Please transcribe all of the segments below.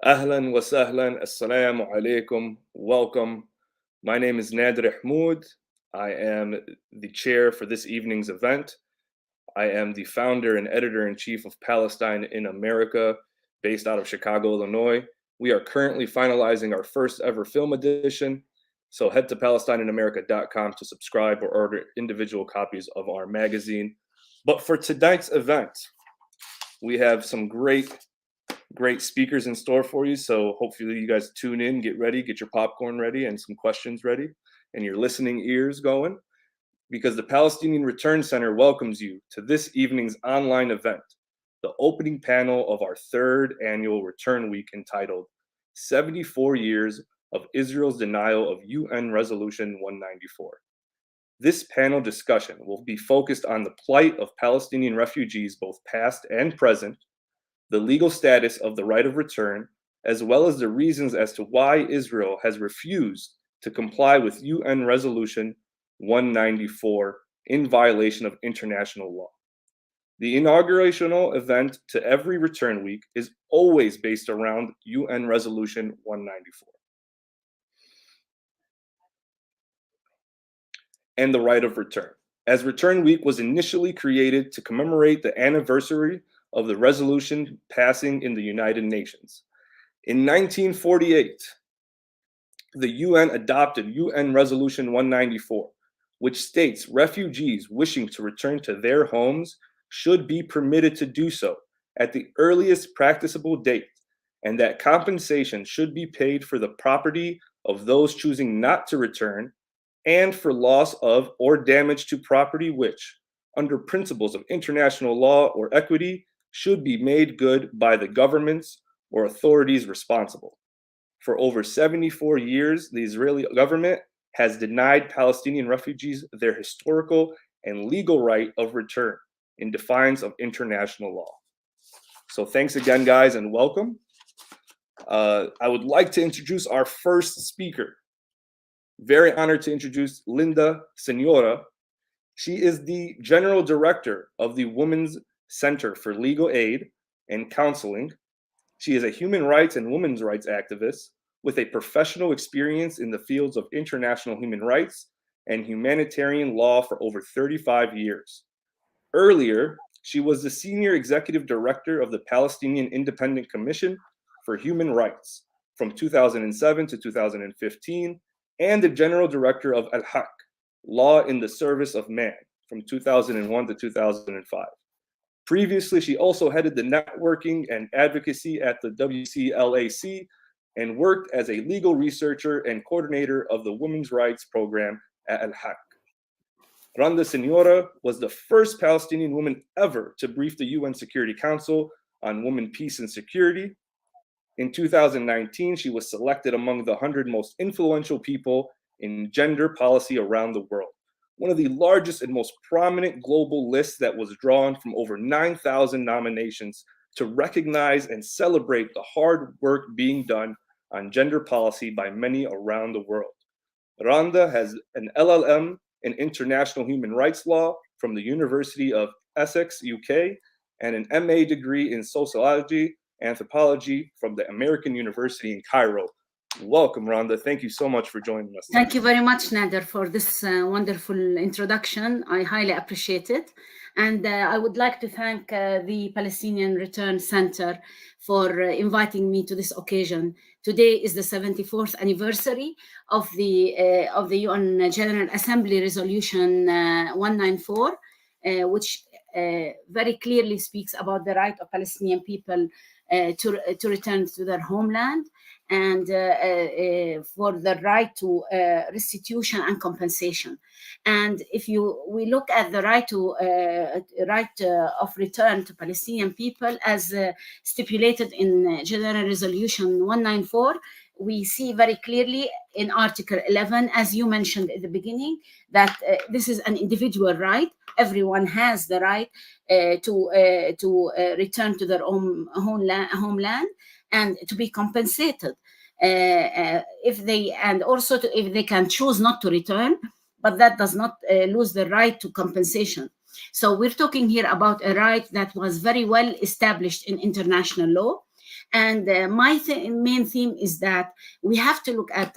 Ahlan wa sahlan, assalamu alaikum, welcome. My name is Nader Ahmoud. I am the chair for this evening's event. I am the founder and editor-in-chief of Palestine in America, based out of Chicago, Illinois. We are currently finalizing our first ever film edition, so head to PalestineInAmerica.com to subscribe or order individual copies of our magazine. But for tonight's event, we have some great speakers in store for you. So hopefully you guys tune in, get ready, get your popcorn ready and some questions ready and your listening ears going, because the Palestinian Return Center welcomes you to this evening's online event, the opening panel of our third annual Return Week entitled 74 Years of Israel's Denial of UN Resolution 194. This panel discussion will be focused on the plight of Palestinian refugees, both past and present, the legal status of the right of return, as well as the reasons as to why Israel has refused to comply with UN Resolution 194 in violation of international law. The inaugurational event to every return week is always based around UN Resolution 194 and the right of return, as Return Week was initially created to commemorate the anniversary of the resolution passing in the United Nations. In 1948, the UN adopted UN Resolution 194, which states refugees wishing to return to their homes should be permitted to do so at the earliest practicable date, and that compensation should be paid for the property of those choosing not to return and for loss of or damage to property which, under principles of international law or equity, should be made good by the governments or authorities responsible. For over 74 years, the Israeli government has denied Palestinian refugees their historical and legal right of return in defiance of international law. So thanks again, guys, and welcome. I would like to introduce our first speaker. Very honored to introduce Linda Senora. She is the General Director of the Women's Center for Legal Aid and Counseling. She is a human rights and women's rights activist with a professional experience in the fields of international human rights and humanitarian law for over 35 years. Earlier, she was the Senior Executive Director of the Palestinian Independent Commission for Human Rights from 2007 to 2015, and the General Director of Al-Haq, Law in the Service of Man, from 2001 to 2005. Previously, she also headed the networking and advocacy at the WCLAC and worked as a legal researcher and coordinator of the Women's Rights Program at Al-Haq. Randa Senora was the first Palestinian woman ever to brief the UN Security Council on women, peace, and security. In 2019, she was selected among the 100 most influential people in gender policy around the world, one of the largest and most prominent global lists that was drawn from over 9,000 nominations to recognize and celebrate the hard work being done on gender policy by many around the world. Randa has an LLM in International Human Rights Law from the University of Essex, UK, and an MA degree in Sociology, Anthropology from the American University in Cairo. Welcome, Randa. Thank you so much for joining us. Thank you very much, Nader, for this wonderful introduction. I highly appreciate it. And I would like to thank the Palestinian Return Center for inviting me to this occasion. Today is the 74th anniversary of the UN General Assembly Resolution 194, which very clearly speaks about the right of Palestinian people to return to their homeland, and for the right to restitution and compensation. And if we look at the right of return to Palestinian people as stipulated in General Resolution 194, we see very clearly in Article 11, as you mentioned at the beginning, that this is an individual right. Everyone has the right to return to their own homeland and to be compensated if they can choose not to return, but that does not lose the right to compensation. So we're talking here about a right that was very well established in international law. And my main theme is that we have to look at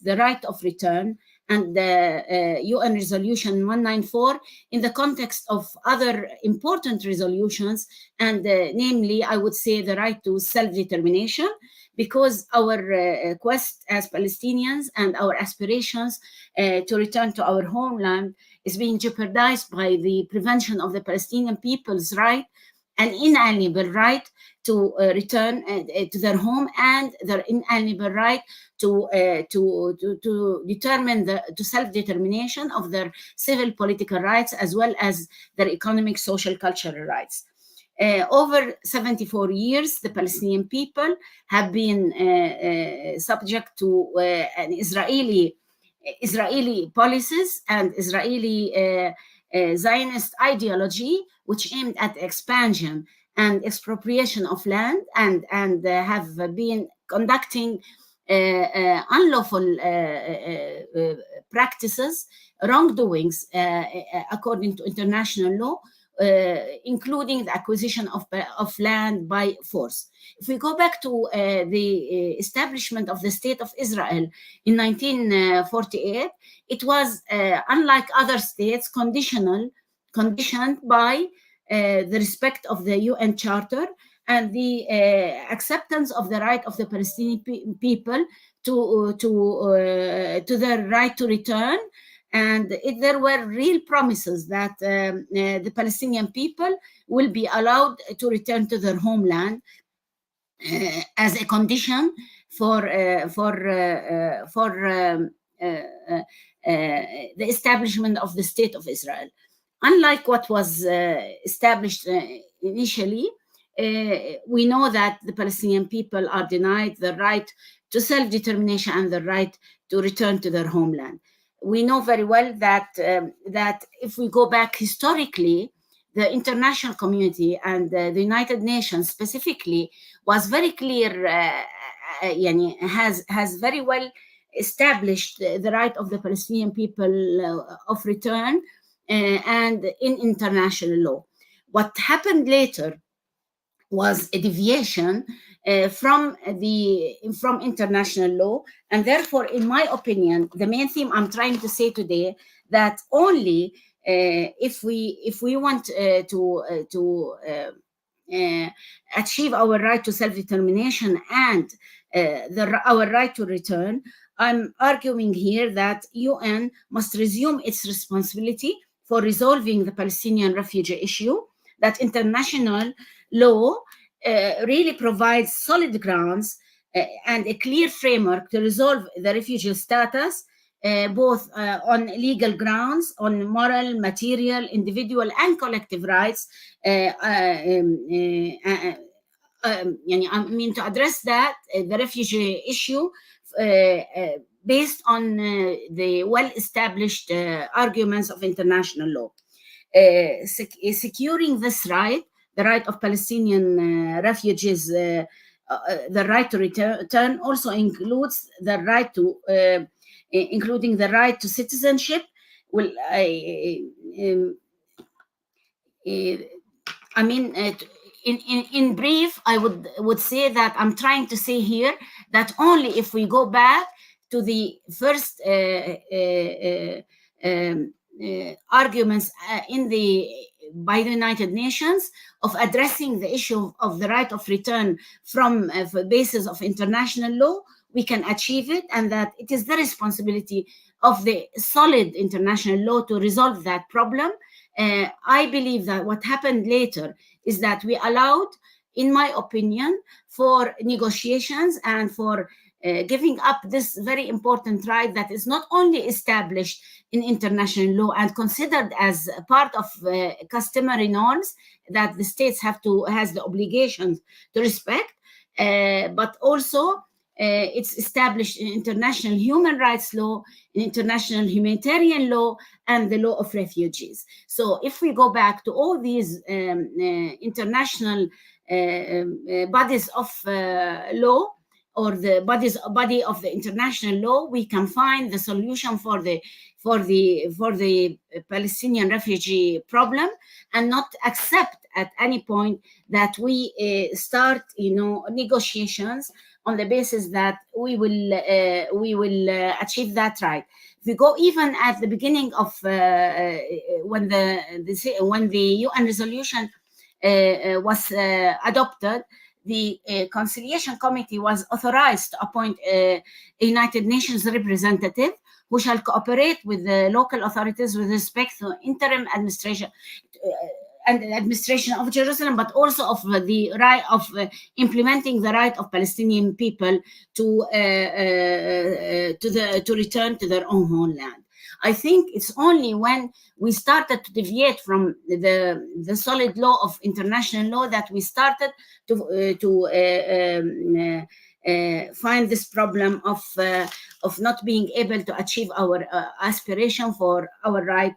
the right of return and the UN Resolution 194 in the context of other important resolutions, and namely, I would say the right to self-determination, because our quest as Palestinians and our aspirations to return to our homeland is being jeopardized by the prevention of the Palestinian people's right, an inalienable right to return to their home, and their inalienable right to determine to self-determination of their civil political rights, as well as their economic, social, cultural rights. Over 74 years, the Palestinian people have been subject to an Israeli policies and Israeli Zionist ideology, which aimed at expansion and expropriation of land, and have been conducting unlawful practices, wrongdoings according to international law, including the acquisition of land by force. If we go back to the establishment of the State of Israel in 1948, it was, unlike other states, conditioned by the respect of the UN Charter and the acceptance of the right of the Palestinian people to their right to return. And there were real promises that the Palestinian people will be allowed to return to their homeland as a condition for the establishment of the State of Israel. Unlike what was established initially, we know that the Palestinian people are denied the right to self-determination and the right to return to their homeland. We know very well that if we go back historically, the international community and the United Nations specifically was very clear, has very well established the right of the Palestinian people of return and in international law. What happened later was a deviation from international law, and therefore, in my opinion, the main theme I'm trying to say today, that only if we want to achieve our right to self-determination and our right to return, I'm arguing here that UN must resume its responsibility for resolving the Palestinian refugee issue, that international law really provides solid grounds and a clear framework to resolve the refugee status, both on legal grounds, on moral, material, individual, and collective rights. I mean, to address that, the refugee issue, based on the well-established arguments of international law. Securing this right, the right of Palestinian refugees, the right to return, also includes the right to, including the right to citizenship. Well, in brief, I would say that I'm trying to say here that only if we go back to the first arguments by the United Nations of addressing the issue of the right of return from the basis of international law, we can achieve it, and that it is the responsibility of the solid international law to resolve that problem. I believe that what happened later is that we allowed, in my opinion, for negotiations and for giving up this very important right that is not only established in international law and considered as a part of customary norms that the states has the obligation to respect, but also it's established in international human rights law, in international humanitarian law, and the law of refugees. So if we go back to all these international bodies of law, or the body of the international law, we can find the solution for the Palestinian refugee problem, and not accept at any point that we start, negotiations on the basis that we will achieve that right. If we go even at the beginning of when the UN resolution was adopted, the Conciliation Committee was authorized to appoint a United Nations representative who shall cooperate with the local authorities with respect to interim administration and the administration of Jerusalem, but also of the right of implementing the right of Palestinian people to return to their own homeland. I think it's only when we started to deviate from the solid law of international law that we started to find this problem of not being able to achieve our aspiration for our right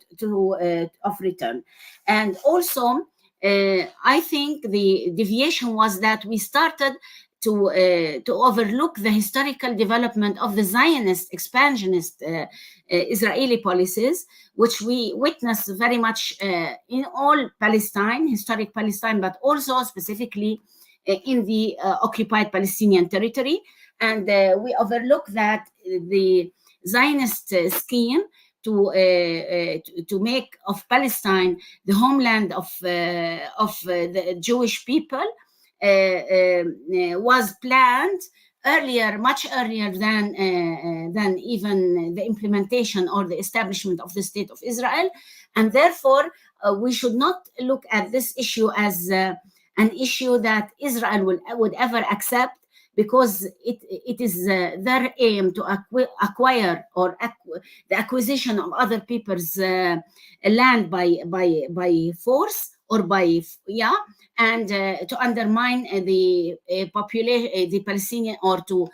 of return. And also, I think the deviation was that we started to overlook the historical development of the Zionist expansionist Israeli policies, which we witness very much in all Palestine, historic Palestine, but also specifically in the occupied Palestinian territory. And we overlook that the Zionist scheme to make of Palestine the homeland of the Jewish people was planned earlier, much earlier than even the implementation or the establishment of the State of Israel. And therefore, we should not look at this issue as an issue that Israel would ever accept, because it is their aim to acquire or the acquisition of other people's land by force or and to undermine the population, the Palestinian, or to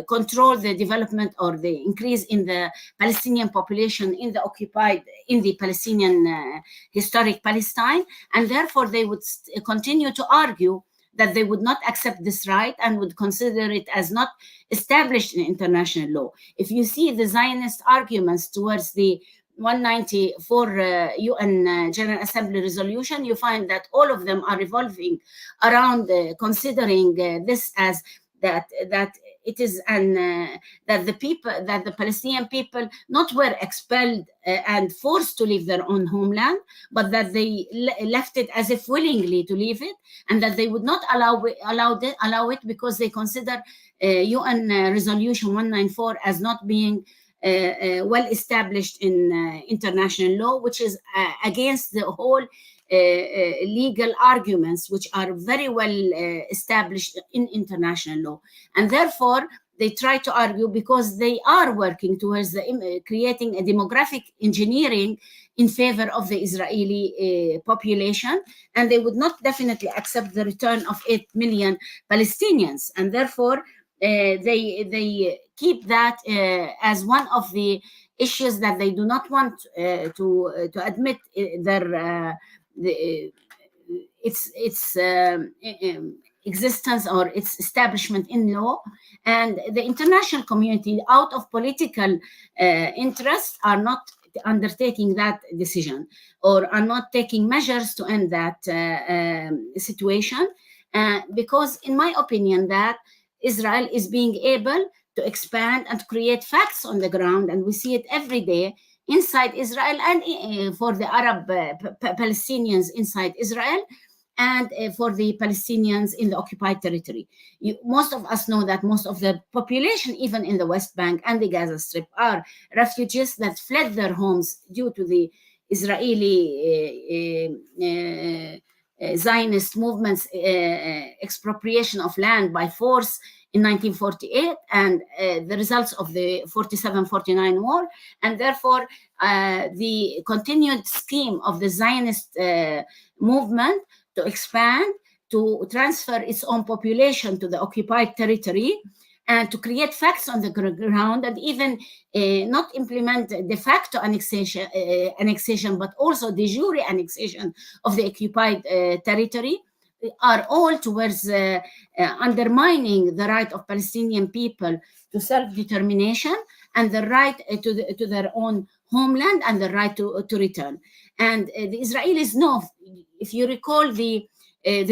control the development or the increase in the Palestinian population in the Palestinian historic Palestine. And therefore they would continue to argue that they would not accept this right and would consider it as not established in international law. If you see the Zionist arguments towards the 194 UN General Assembly resolution, you find that all of them are revolving around considering this as that it is that the Palestinian people not were expelled and forced to leave their own homeland, but that they left it as if willingly to leave it, and that they would not allow it because they consider UN Resolution 194 as not being well established in international law, which is against the whole legal arguments which are very well established in international law. And therefore they try to argue, because they are working towards creating a demographic engineering in favor of the Israeli population, and they would not definitely accept the return of 8 million Palestinians. And therefore they keep that as one of the issues that they do not want to admit its existence or its establishment in law. And the international community, out of political interest, are not undertaking that decision or are not taking measures to end that situation, because in my opinion that Israel is being able to expand and create facts on the ground, and we see it every day inside Israel and for the Arab Palestinians inside Israel, and for the Palestinians in the occupied territory. Most of us know that most of the population, even in the West Bank and the Gaza Strip, are refugees that fled their homes due to the Israeli Zionist movement's expropriation of land by force in 1948 and the results of the 47-49 war. And therefore, the continued scheme of the Zionist movement to expand, to transfer its own population to the occupied territory, and to create facts on the ground, and even not implement de facto annexation, but also de jure annexation of the occupied territory, are all towards undermining the right of Palestinian people to self-determination and the right to their own homeland and the right to return. And the Israelis know, if you recall the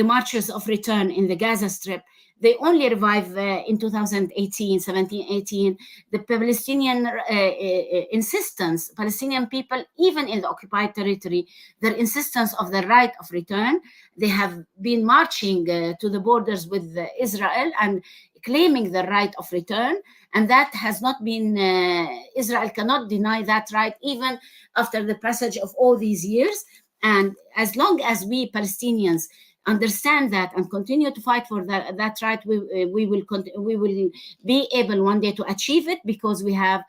marches of return in the Gaza Strip, they only revived in 2018, 17, 18, the Palestinian insistence, Palestinian people, even in the occupied territory, their insistence of the right of return. They have been marching to the borders with Israel and claiming the right of return. And that has not been, Israel cannot deny that right, even after the passage of all these years. And as long as we Palestinians understand that and continue to fight for that right, we will be able one day to achieve it, because we have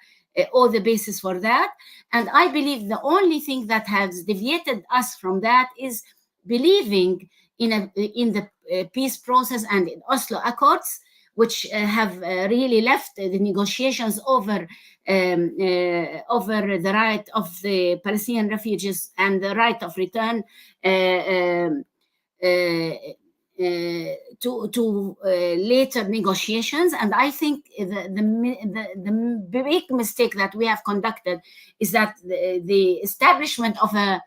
all the basis for that. And I believe the only thing that has deviated us from that is believing in the peace process and in Oslo Accords, which have really left the negotiations over the right of the Palestinian refugees and the right of return to later negotiations. And I think the big mistake that we have conducted is that the establishment of a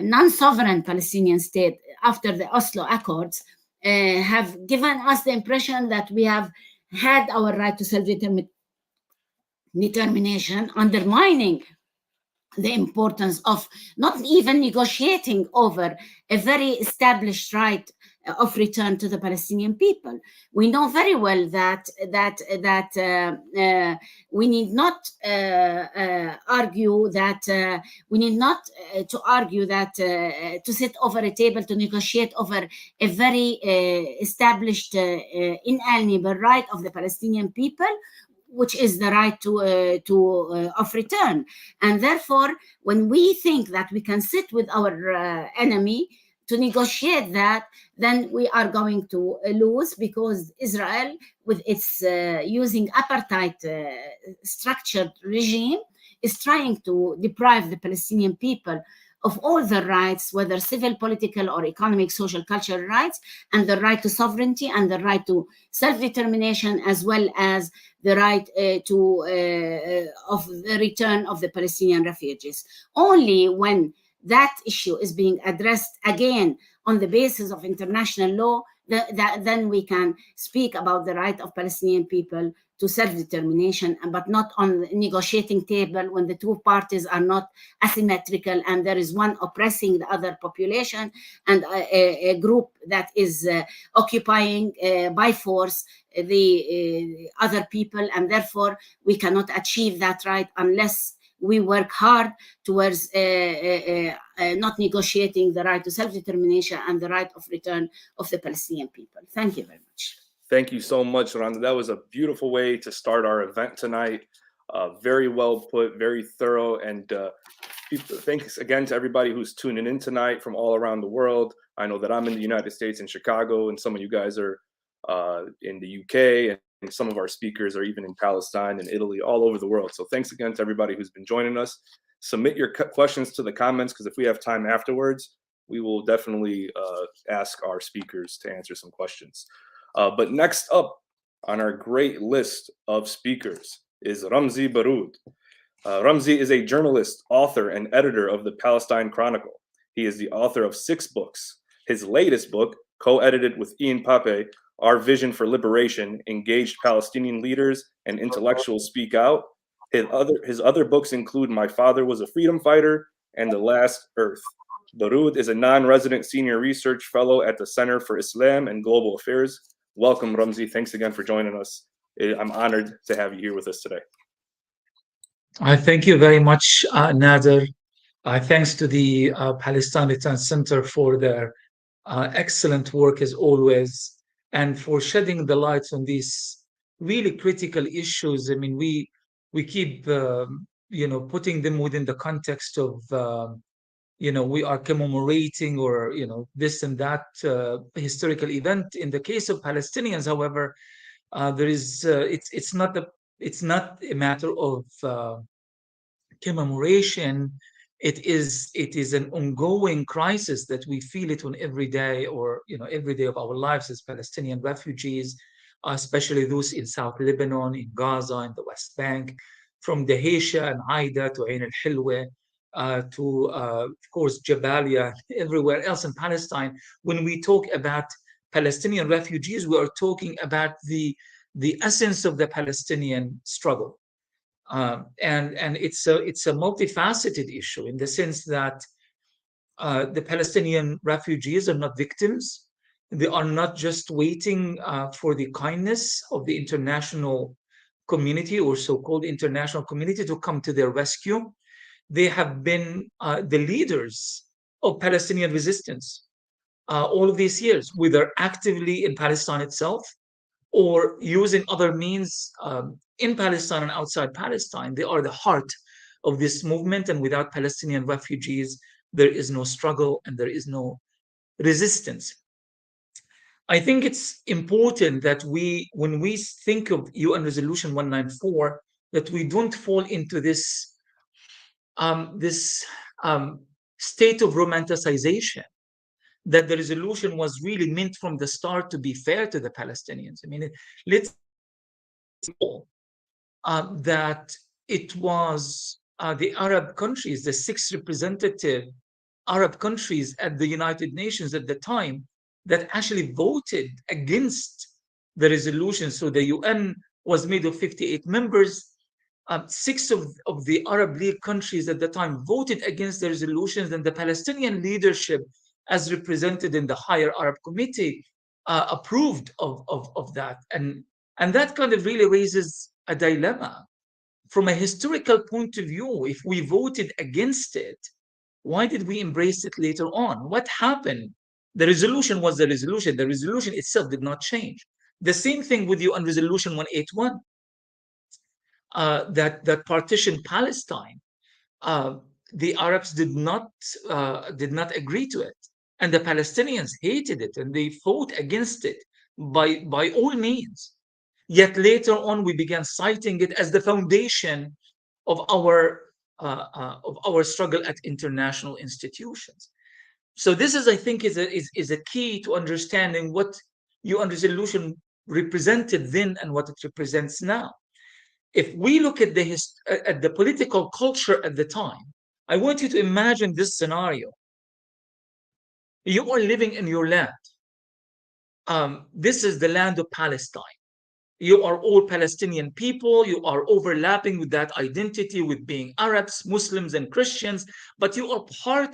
non-sovereign Palestinian state after the Oslo Accords have given us the impression that we have had our right to self-determination, undermining the importance of not even negotiating over a very established right of return to the Palestinian people. We know very well that we need not argue that we need not to argue that to sit over a table to negotiate over a very established inalienable right of the Palestinian people, which is the right of return. And therefore, when we think that we can sit with our enemy to negotiate that, then we are going to lose, because Israel, with its using apartheid structured regime, is trying to deprive the Palestinian people of all the rights, whether civil, political, or economic, social, cultural rights, and the right to sovereignty and the right to self-determination, as well as the right of the return of the Palestinian refugees. Only when that issue is being addressed again on the basis of international law, then we can speak about the right of Palestinian people to self-determination, but not on the negotiating table when the two parties are not asymmetrical and there is one oppressing the other population and a group that is occupying by force the other people. And therefore, we cannot achieve that right unless we work hard towards not negotiating the right to self-determination and the right of return of the Palestinian people. Thank you very much. Thank you so much, Rhonda. That was a beautiful way to start our event tonight. Very well put, very thorough. And thanks again to everybody who's tuning in tonight from all around the world. I know that I'm in the United States, in Chicago, and some of you guys are in the UK, and some of our speakers are even in Palestine and Italy, all over the world. So thanks again to everybody who's been joining us. Submit your questions to the comments, because if we have time afterwards, we will definitely ask our speakers to answer some questions. But next up on our great list of speakers is Ramzi Baroud. Ramzi is a journalist, author, and editor of the Palestine Chronicle. He is the author of 6 books. His latest book, co-edited with Ian Pape, Our Vision for Liberation, engaged Palestinian leaders and intellectuals speak out. His other books include My Father Was a Freedom Fighter and The Last Earth. Baroud is a non-resident senior research fellow at the Center for Islam and Global Affairs. Welcome, Ramzi. Thanks again for joining us. I'm honored to have you here with us today. I thank you very much, Nader. Thanks to the Palestine Return Center for their excellent work as always, and for shedding the light on these really critical issues. I mean, we keep putting them within the context of we are commemorating or this and that historical event. In the case of Palestinians, however, there is it's not a matter of commemoration it is an ongoing crisis that we feel it on every day, or every day of our lives as Palestinian refugees, especially those in South Lebanon, in Gaza, in the West Bank, from Dahisha and Aida to Ain al-Hilwa, to of course Jabalia, everywhere else in Palestine. When we talk about Palestinian refugees, we are talking about the essence of the Palestinian struggle. And it's a multifaceted issue, in the sense that the Palestinian refugees are not victims. They are not just waiting for the kindness of the international community, or so-called international community, to come to their rescue. They have been the leaders of Palestinian resistance all of these years, whether actively in Palestine itself or using other means in Palestine and outside Palestine. They are the heart of this movement, and without Palestinian refugees, there is no struggle and there is no resistance. I think it's important that when we think of UN Resolution 194, that we don't fall into this state of romanticization, that the resolution was really meant from the start to be fair to the Palestinians. I mean, let's that it was the Arab countries, the 6 representative Arab countries at the United Nations at the time, that actually voted against the resolution. So the UN was made of 58 members. 6 of the Arab League countries at the time voted against the resolutions, and the Palestinian leadership, as represented in the higher Arab Committee, approved of that. And that kind of really raises a dilemma. From a historical point of view, if we voted against it, why did we embrace it later on? What happened? The resolution was the resolution. The resolution itself did not change. The same thing with you on Resolution 181, that partitioned Palestine. The Arabs did not agree to it, and the Palestinians hated it, and they fought against it by all means. Yet later on, we began citing it as the foundation of our struggle at international institutions. So this is, I think, is a key to understanding what UN Resolution represented then and what it represents now. If we look at the political culture at the time, I want you to imagine this scenario. You are living in your land. This is the land of Palestine. You are all Palestinian people. You are overlapping with that identity, with being Arabs, Muslims, and Christians, but you are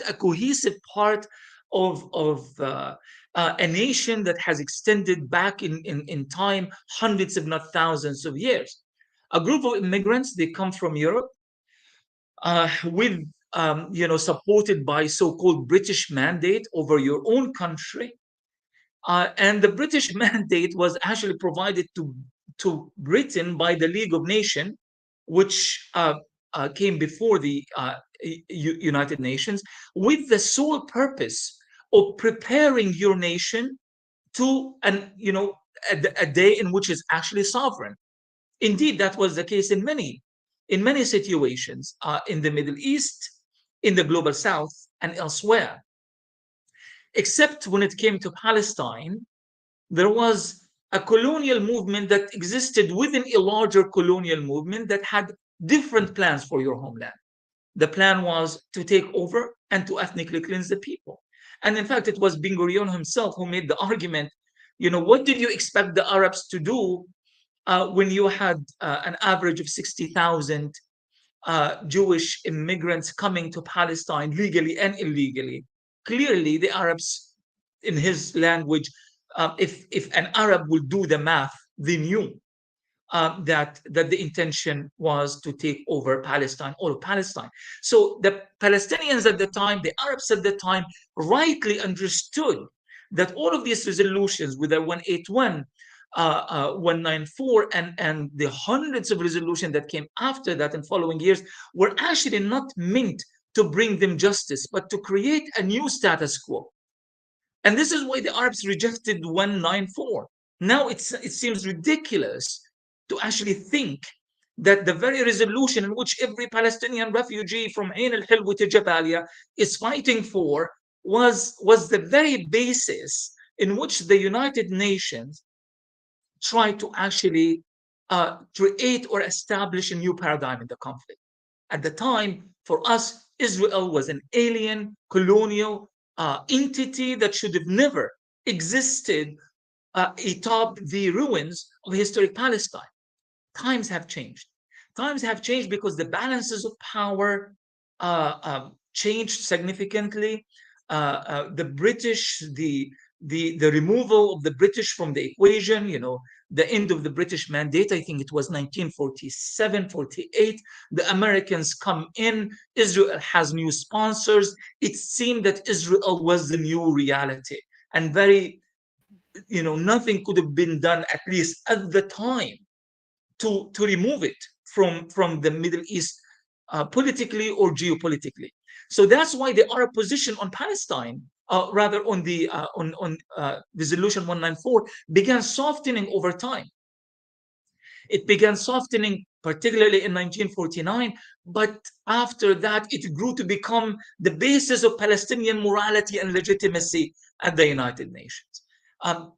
a cohesive part of a nation that has extended back in time, hundreds, if not thousands of years. A group of immigrants, they come from Europe, with supported by so-called British mandate over your own country. And the British mandate was actually provided to Britain by the League of Nations, which came before the United Nations, with the sole purpose of preparing your nation to a day in which it's actually sovereign. Indeed, that was the case in many situations in the Middle East, in the global South, and elsewhere. Except when it came to Palestine, there was a colonial movement that existed within a larger colonial movement that had different plans for your homeland. The plan was to take over and to ethnically cleanse the people. And in fact, it was Ben Gurion himself who made the argument, what did you expect the Arabs to do when you had an average of 60,000 Jewish immigrants coming to Palestine legally and illegally? Clearly, the Arabs, in his language, if an Arab will do the math, they knew that the intention was to take over Palestine, all of Palestine. So the Palestinians at the time, the Arabs at the time, rightly understood that all of these resolutions, whether 181, 194, and the hundreds of resolutions that came after that in following years, were actually not meant to bring them justice, but to create a new status quo. And this is why the Arabs rejected 194. Now it seems ridiculous to actually think that the very resolution in which every Palestinian refugee from Ain al-Hilwa to Jabalia is fighting for was the very basis in which the United Nations tried to actually create or establish a new paradigm in the conflict. At the time, for us, Israel was an alien colonial entity that should have never existed atop the ruins of historic Palestine. Times have changed. Times have changed because the balances of power changed significantly. The British, the removal of the British from the equation, the end of the British mandate, I think it was 1947, 48. The Americans come in, Israel has new sponsors. It seemed that Israel was the new reality. And nothing could have been done, at least at the time, to remove it from the Middle East politically or geopolitically. So that's why the Arab position on Palestine, rather on the on Resolution 194, began softening over time. It began softening particularly in 1949, but after that it grew to become the basis of Palestinian morality and legitimacy at the United Nations. But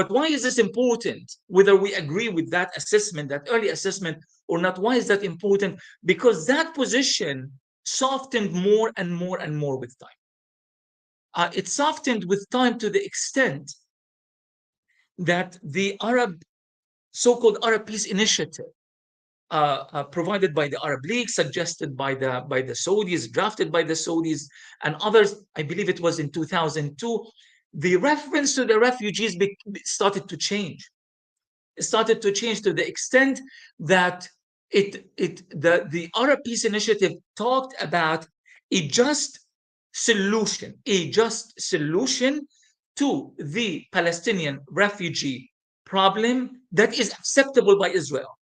why is this important? Whether we agree with that assessment, that early assessment or not, why is that important? Because that position softened more and more and more with time. It softened with time to the extent that the so-called Arab Peace Initiative, provided by the Arab League, suggested by the Saudis, drafted by the Saudis and others, I believe it was in 2002, the reference to the refugees started to change. It started to change to the extent that the Arab Peace Initiative talked about a just solution to the Palestinian refugee problem that is acceptable by Israel.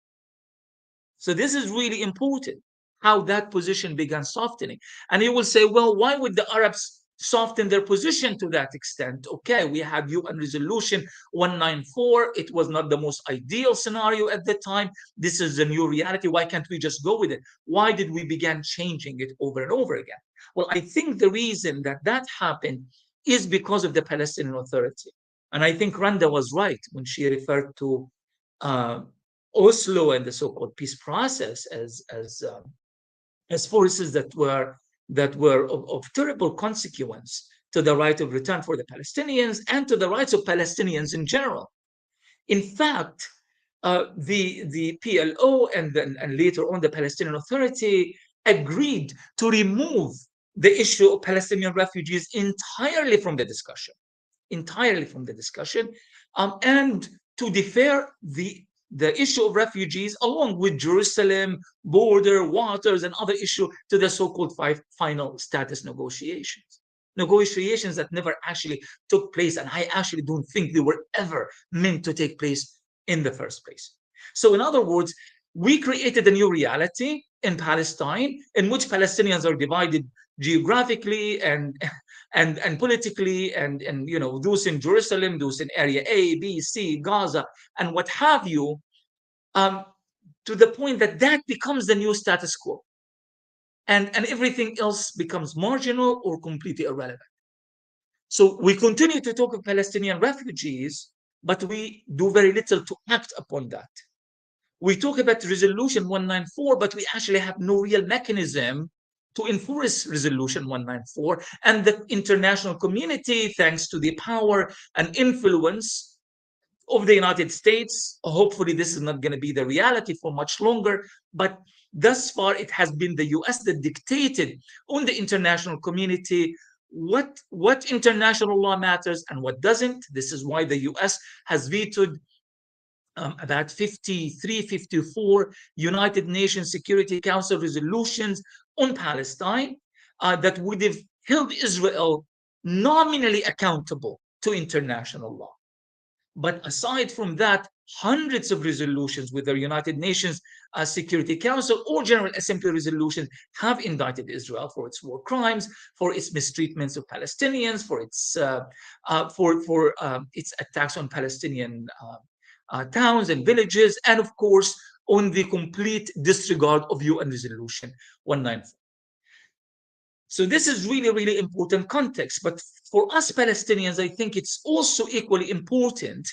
So this is really important, how that position began softening. And you will say, well, why would the Arabs soften their position to that extent? Okay, we have UN Resolution 194. It was not the most ideal scenario at the time. This is a new reality. Why can't we just go with it? Why did we begin changing it over and over again? Well, I think the reason that happened is because of the Palestinian Authority. And I think Randa was right when she referred to Oslo and the so-called peace process as forces that were of terrible consequence to the right of return for the Palestinians and to the rights of Palestinians in general. In fact, the PLO and later on the Palestinian Authority agreed to remove the issue of Palestinian refugees entirely from the discussion, and to defer the issue of refugees along with Jerusalem, border, waters, and other issues to the so-called final status negotiations that never actually took place. And I actually don't think they were ever meant to take place in the first place. So in other words, we created a new reality in Palestine in which Palestinians are divided geographically and politically, and those in Jerusalem, those in area A, B, C, Gaza, and what have you, to the point that becomes the new status quo, and everything else becomes marginal or completely irrelevant. So we continue to talk of Palestinian refugees, but we do very little to act upon that. We talk about Resolution 194, but we actually have no real mechanism to enforce Resolution 194. And the international community, thanks to the power and influence of the United States, hopefully this is not going to be the reality for much longer, but thus far it has been the US that dictated on the international community what international law matters and what doesn't. This is why the US has vetoed about 53, 54 United Nations Security Council resolutions on Palestine that would have held Israel nominally accountable to international law. But aside from that, hundreds of resolutions, whether United Nations Security Council or General Assembly resolutions, have indicted Israel for its war crimes, for its mistreatments of Palestinians, for its attacks on Palestinian towns and villages, and of course, on the complete disregard of UN Resolution 194. So this is really, really important context. But for us Palestinians, I think it's also equally important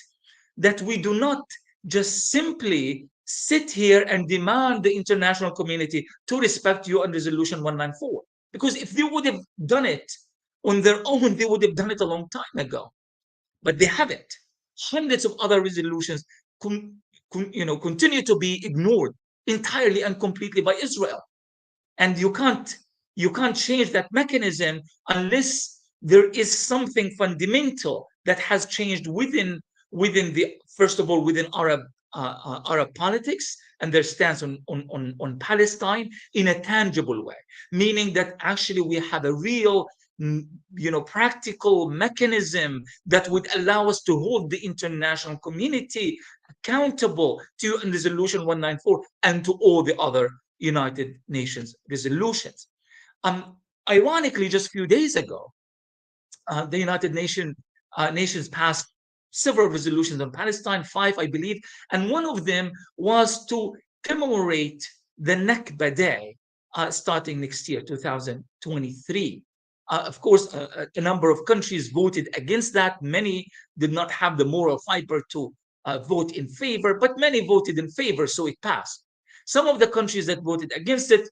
that we do not just simply sit here and demand the international community to respect UN Resolution 194. Because if they would have done it on their own, they would have done it a long time ago. But they haven't. Hundreds of other resolutions continue to be ignored entirely and completely by Israel. And you can't change that mechanism unless there is something fundamental that has changed within the, first of all, within Arab politics and their stance on Palestine in a tangible way, meaning that actually we have a real practical mechanism that would allow us to hold the international community accountable to Resolution 194 and to all the other United Nations resolutions. Ironically, just a few days ago, the United Nations passed several resolutions on Palestine, 5, I believe, and one of them was to commemorate the Nakba Day starting next year, 2023. Of course, a number of countries voted against that. Many did not have the moral fiber to vote in favor, but many voted in favor, so it passed. Some of the countries that voted against it,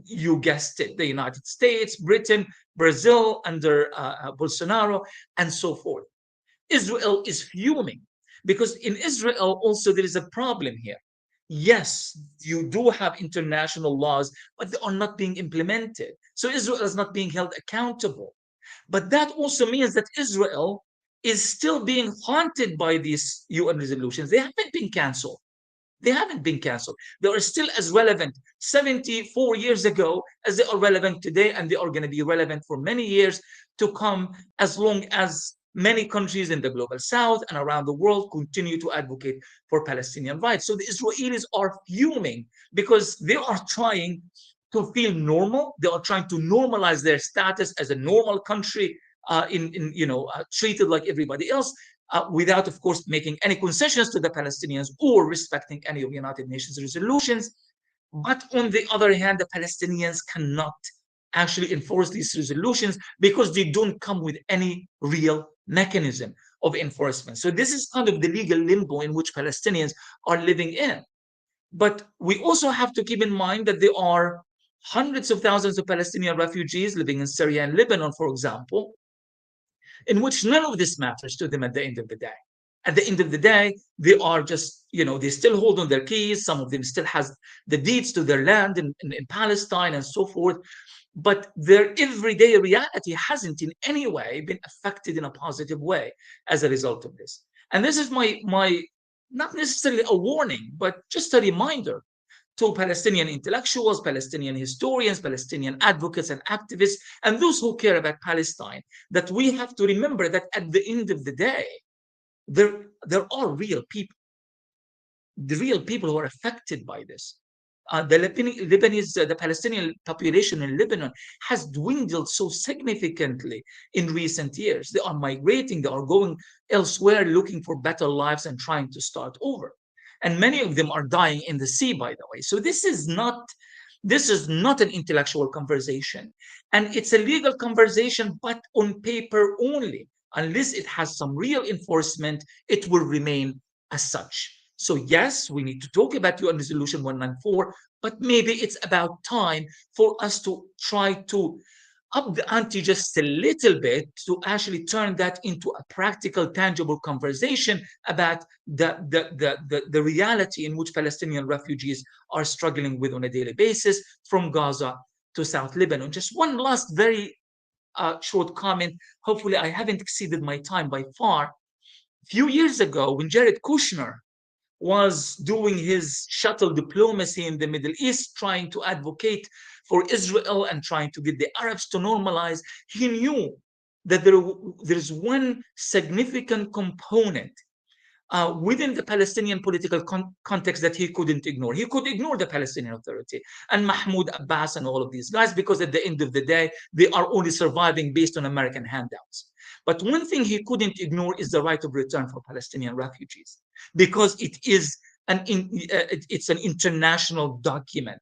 you guessed it, the United States, Britain, Brazil under Bolsonaro, and so forth. Israel is fuming because in Israel also there is a problem here. Yes, you do have international laws, but they are not being implemented. So Israel is not being held accountable. But that also means that Israel is still being haunted by these UN resolutions. They haven't been canceled. They haven't been canceled. They are still as relevant 74 years ago as they are relevant today, and they are going to be relevant for many years to come, as long as many countries in the global south and around the world continue to advocate for Palestinian rights. So the Israelis are fuming because they are trying to feel normal. They are trying to normalize their status as a normal country, treated like everybody else. Without, of course, making any concessions to the Palestinians or respecting any of the United Nations resolutions. But on the other hand, the Palestinians cannot actually enforce these resolutions because they don't come with any real mechanism of enforcement. So this is kind of the legal limbo in which Palestinians are living in. But we also have to keep in mind that there are hundreds of thousands of Palestinian refugees living in Syria and Lebanon, for example, in which none of this matters to them at the end of the day. At the end of the day, they are just, they still hold on their keys. Some of them still has the deeds to their land in Palestine and so forth. But their everyday reality hasn't in any way been affected in a positive way as a result of this. And this is my not necessarily a warning, but just a reminder to Palestinian intellectuals, Palestinian historians, Palestinian advocates and activists, and those who care about Palestine, that we have to remember that at the end of the day, there are real people, the real people who are affected by this. The Palestinian population in Lebanon has dwindled so significantly in recent years. They are migrating, they are going elsewhere looking for better lives and trying to start over. And many of them are dying in the sea, by the way. So this is not an intellectual conversation. And it's a legal conversation, but on paper only. Unless it has some real enforcement, it will remain as such. So yes, we need to talk about UN Resolution 194, but maybe it's about time for us to try to up the ante just a little bit to actually turn that into a practical, tangible conversation about the reality in which Palestinian refugees are struggling with on a daily basis from Gaza to South Lebanon. Just one last very short comment. Hopefully I haven't exceeded my time by far. A few years ago, when Jared Kushner was doing his shuttle diplomacy in the Middle East, trying to advocate for Israel and trying to get the Arabs to normalize, he knew that there is one significant component within the Palestinian political context that he couldn't ignore. He could ignore the Palestinian Authority and Mahmoud Abbas and all of these guys because at the end of the day, they are only surviving based on American handouts. But one thing he couldn't ignore is the right of return for Palestinian refugees, because it's an international document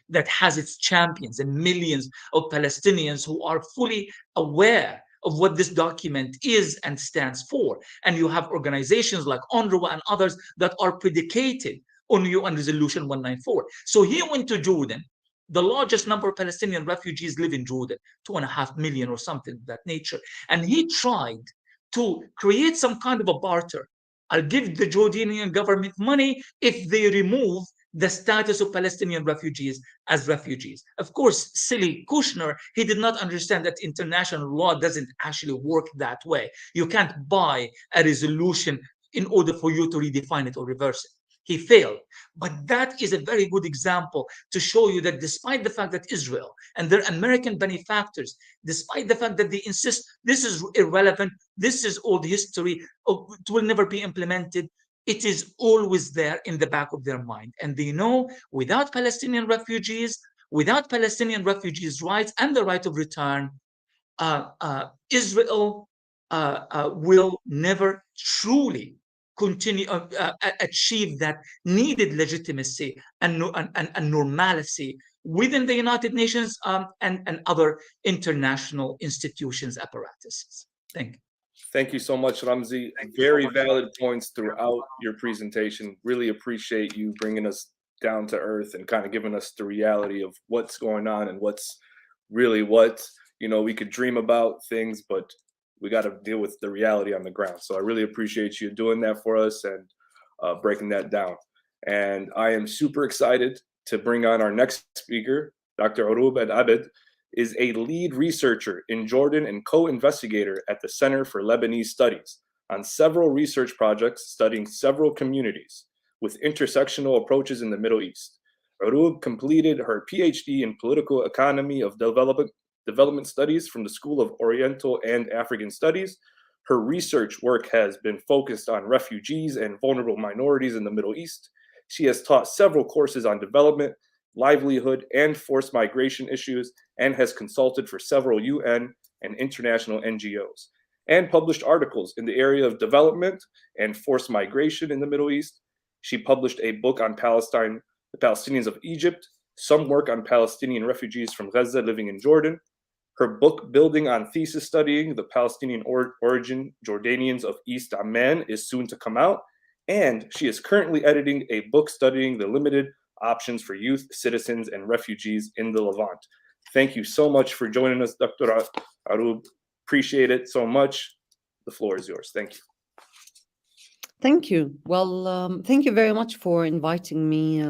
that has its champions and millions of Palestinians who are fully aware of what this document is and stands for. And you have organizations like UNRWA and others that are predicated on UN Resolution 194. So he went to Jordan. The largest number of Palestinian refugees live in Jordan, 2.5 million or something of that nature. And he tried to create some kind of a barter. I'll give the Jordanian government money if they remove the status of Palestinian refugees as refugees. Of course, silly Kushner, he did not understand that international law doesn't actually work that way. You can't buy a resolution in order for you to redefine it or reverse it. He failed. But that is a very good example to show you that despite the fact that Israel and their American benefactors, despite the fact that they insist this is irrelevant, this is old history, it will never be implemented, it is always there in the back of their mind. And they know without Palestinian refugees rights and the right of return, Israel will never truly continue achieve that needed legitimacy and normalcy within the United Nations and other international institutions apparatuses. Thank you. Thank you so much, Ramzi. Very valid points throughout your presentation. Really appreciate you bringing us down to earth and kind of giving us the reality of what's going on and what's really what. You know, we could dream about things, but we got to deal with the reality on the ground. So I really appreciate you doing that for us and breaking that down. And I am super excited to bring on our next speaker, Dr. Uroub Abed, is a lead researcher in Jordan and co-investigator at the Center for Lebanese Studies on several research projects studying several communities with intersectional approaches in the Middle East. Uroub completed her PhD in political economy of development studies from the School of Oriental and African Studies. Her research work has been focused on refugees and vulnerable minorities in the Middle East. She has taught several courses on development, livelihood, and forced migration issues, and has consulted for several UN and international NGOs, and published articles in the area of development and forced migration in the Middle East. She published a book on Palestine, the Palestinians of Egypt, some work on Palestinian refugees from Gaza living in Jordan. Her book, building on thesis studying the Palestinian origin Jordanians of East Amman, is soon to come out, and she is currently editing a book studying the limited options for youth, citizens, and refugees in the Levant. Thank you so much for joining us, Dr. Uroub. Appreciate it so much. The floor is yours. Thank you. Thank you. Well, thank you very much for inviting me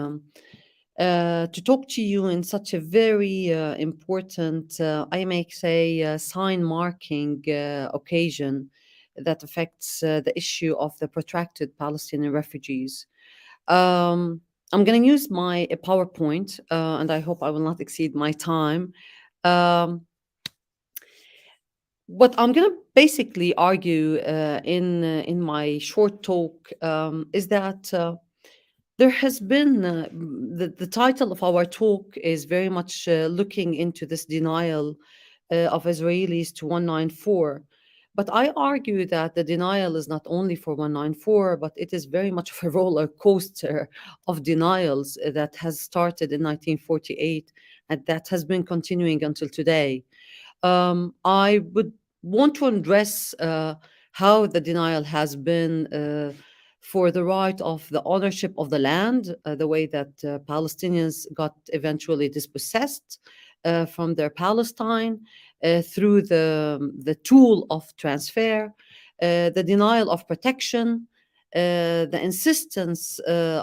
to talk to you in such a very important, I may say, sign-marking occasion that affects the issue of the protracted Palestinian refugees. I'm going to use my PowerPoint, and I hope I will not exceed my time. What I'm going to basically argue in my short talk is that there has been the title of our talk is very much looking into this denial of Israelis to 194. But I argue that the denial is not only for 194, but it is very much of a roller coaster of denials that has started in 1948 and that has been continuing until today. I would want to address how the denial has been for the right of the ownership of the land, the way that Palestinians got eventually dispossessed from their Palestine through the tool of transfer, the denial of protection, the insistence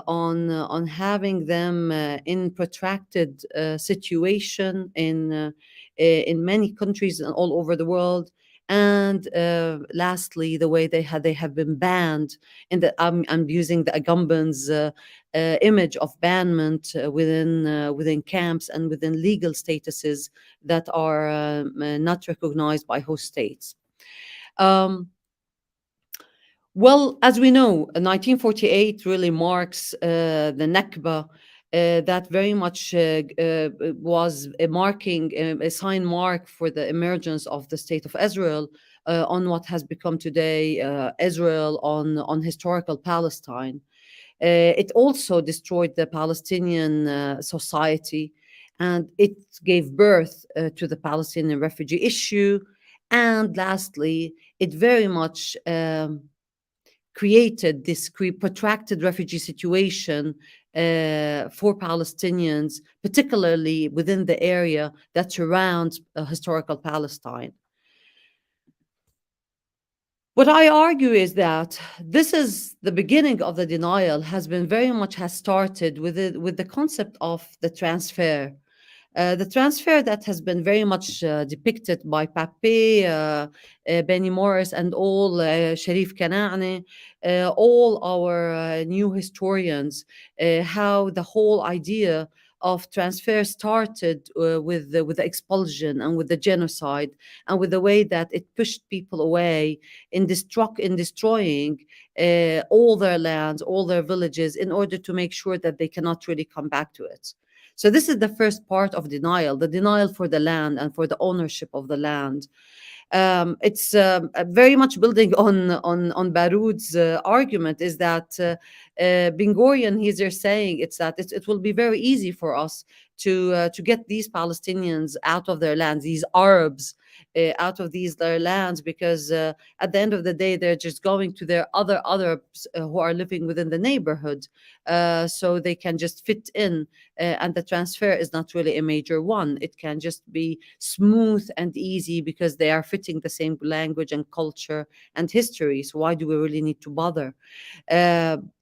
on having them in protracted situation in many countries and all over the world. And lastly, the way they have been banned in the I'm using the Agamben's image of banment within camps and within legal statuses that are not recognized by host states. Well, as we know, 1948 really marks the Nakba that very much was a marking, a sign mark for the emergence of the state of Israel on what has become today Israel on historical Palestine. It also destroyed the Palestinian society, and it gave birth to the Palestinian refugee issue. And lastly, it very much created this protracted refugee situation for Palestinians, particularly within the area that surrounds historical Palestine. What I argue is that this is the beginning of the denial has started with the concept of the transfer. The transfer that has been very much depicted by Pape, Benny Morris, and all Sharif Kanani, all our new historians, how the whole idea of transfer started with the expulsion and with the genocide and with the way that it pushed people away in destroying all their lands, all their villages, in order to make sure that they cannot really come back to it. So this is the first part of denial, the denial for the land and for the ownership of the land. It's very much building on Baroud's argument, is that Ben Gurion, he's there saying it will be very easy for us to get these Palestinians out of their lands, these Arabs out of their lands, because at the end of the day they're just going to their other Arabs who are living within the neighborhood, so they can just fit in, and the transfer is not really a major one. It can just be smooth and easy because they are fitting the same language and culture and history. So why do we really need to bother?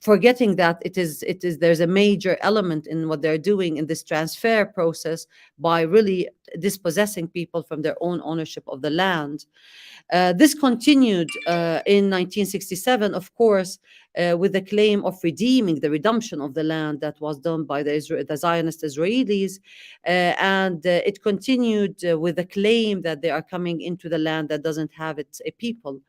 Forgetting that there's a major element in what they're doing in this transfer process by really dispossessing people from their own ownership of the land. This continued in 1967, of course, with the claim of redeeming the redemption of the land that was done by the Zionist Israelis. And it continued with the claim that they are coming into the land that doesn't have its a people.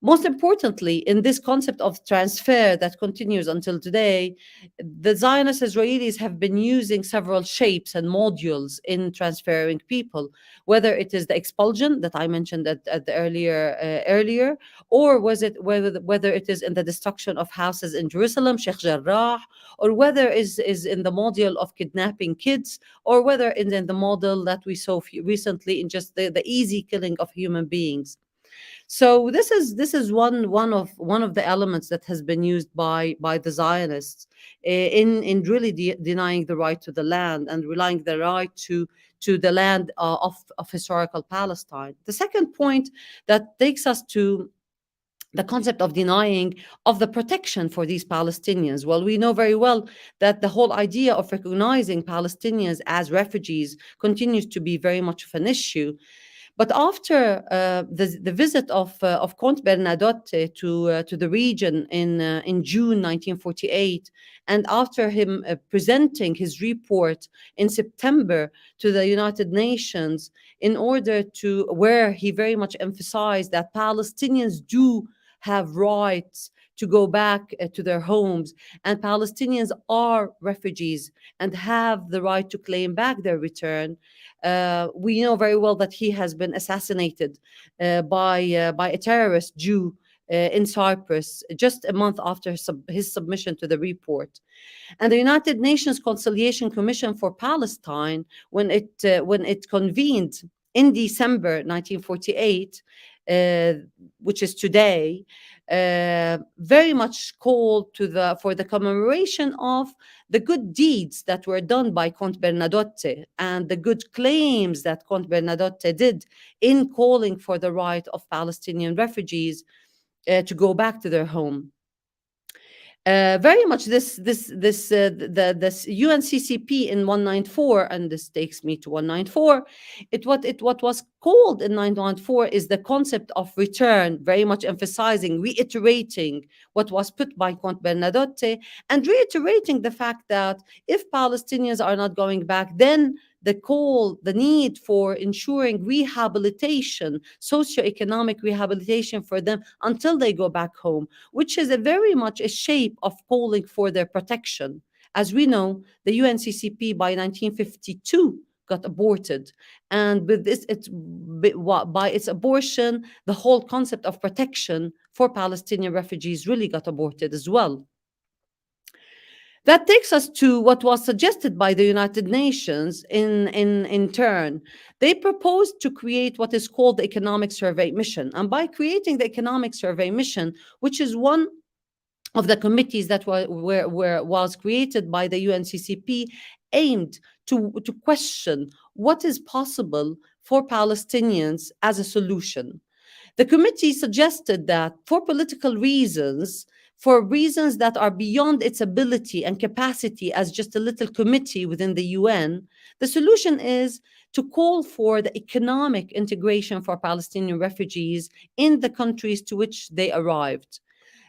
Most importantly, in this concept of transfer that continues until today, the Zionist Israelis have been using several shapes and modules in transferring people, whether it is the expulsion that I mentioned at the earlier, or whether it is in the destruction of houses in Jerusalem, Sheikh Jarrah, or whether is in the model of kidnapping kids, or whether in the model that we saw recently in just the easy killing of human beings. So this is one of the elements that has been used by the Zionists in really denying the right to the land and relying the right to the land of historical Palestine. The second point that takes us to the concept of denying of the protection for these Palestinians. Well, we know very well that the whole idea of recognizing Palestinians as refugees continues to be very much of an issue. But after the visit of Comte Bernadotte to the region in June 1948, and after him presenting his report in September to the United Nations, in order to where he very much emphasized that Palestinians do have rights to go back to their homes, and Palestinians are refugees and have the right to claim back their return. We know very well that he has been assassinated by a terrorist Jew in Cyprus just a month after his submission to the report. And the United Nations Conciliation Commission for Palestine, when it convened in December 1948, which is today, very much called for the commemoration of the good deeds that were done by Comte Bernadotte and the good claims that Comte Bernadotte did in calling for the right of Palestinian refugees to go back to their home. Very much this UNCCP in 194, and this takes me to 194. What was called in 914 is the concept of return, very much emphasizing, reiterating what was put by Comte Bernadotte, and reiterating the fact that if Palestinians are not going back, then the need for ensuring rehabilitation, socioeconomic rehabilitation for them until they go back home, which is a very much a shape of calling for their protection As we know, the UNCCP by 1952 got aborted. And with this, by its abortion, the whole concept of protection for Palestinian refugees really got aborted as well. That takes us to what was suggested by the United Nations in turn. They proposed to create what is called the Economic Survey Mission. And by creating the Economic Survey Mission, which is one of the committees that was created by the UNCCP, aimed to question what is possible for Palestinians as a solution. The committee suggested that for political reasons, for reasons that are beyond its ability and capacity as just a little committee within the UN, the solution is to call for the economic integration for Palestinian refugees in the countries to which they arrived.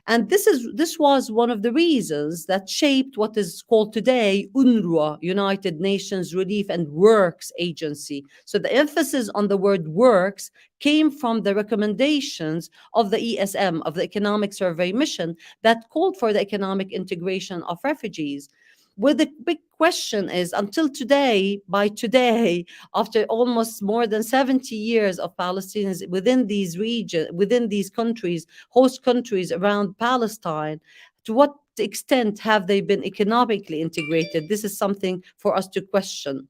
And this was one of the reasons that shaped what is called today UNRWA, United Nations Relief and Works Agency. So the emphasis on the word works came from the recommendations of the ESM, of the Economic Survey Mission, that called for the economic integration of refugees. Well, the big question is, until today, by today, after almost more than 70 years of Palestinians within these regions, within these countries, host countries around Palestine, to what extent have they been economically integrated? This is something for us to question.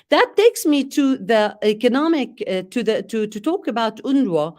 That takes me to the economic to talk about UNRWA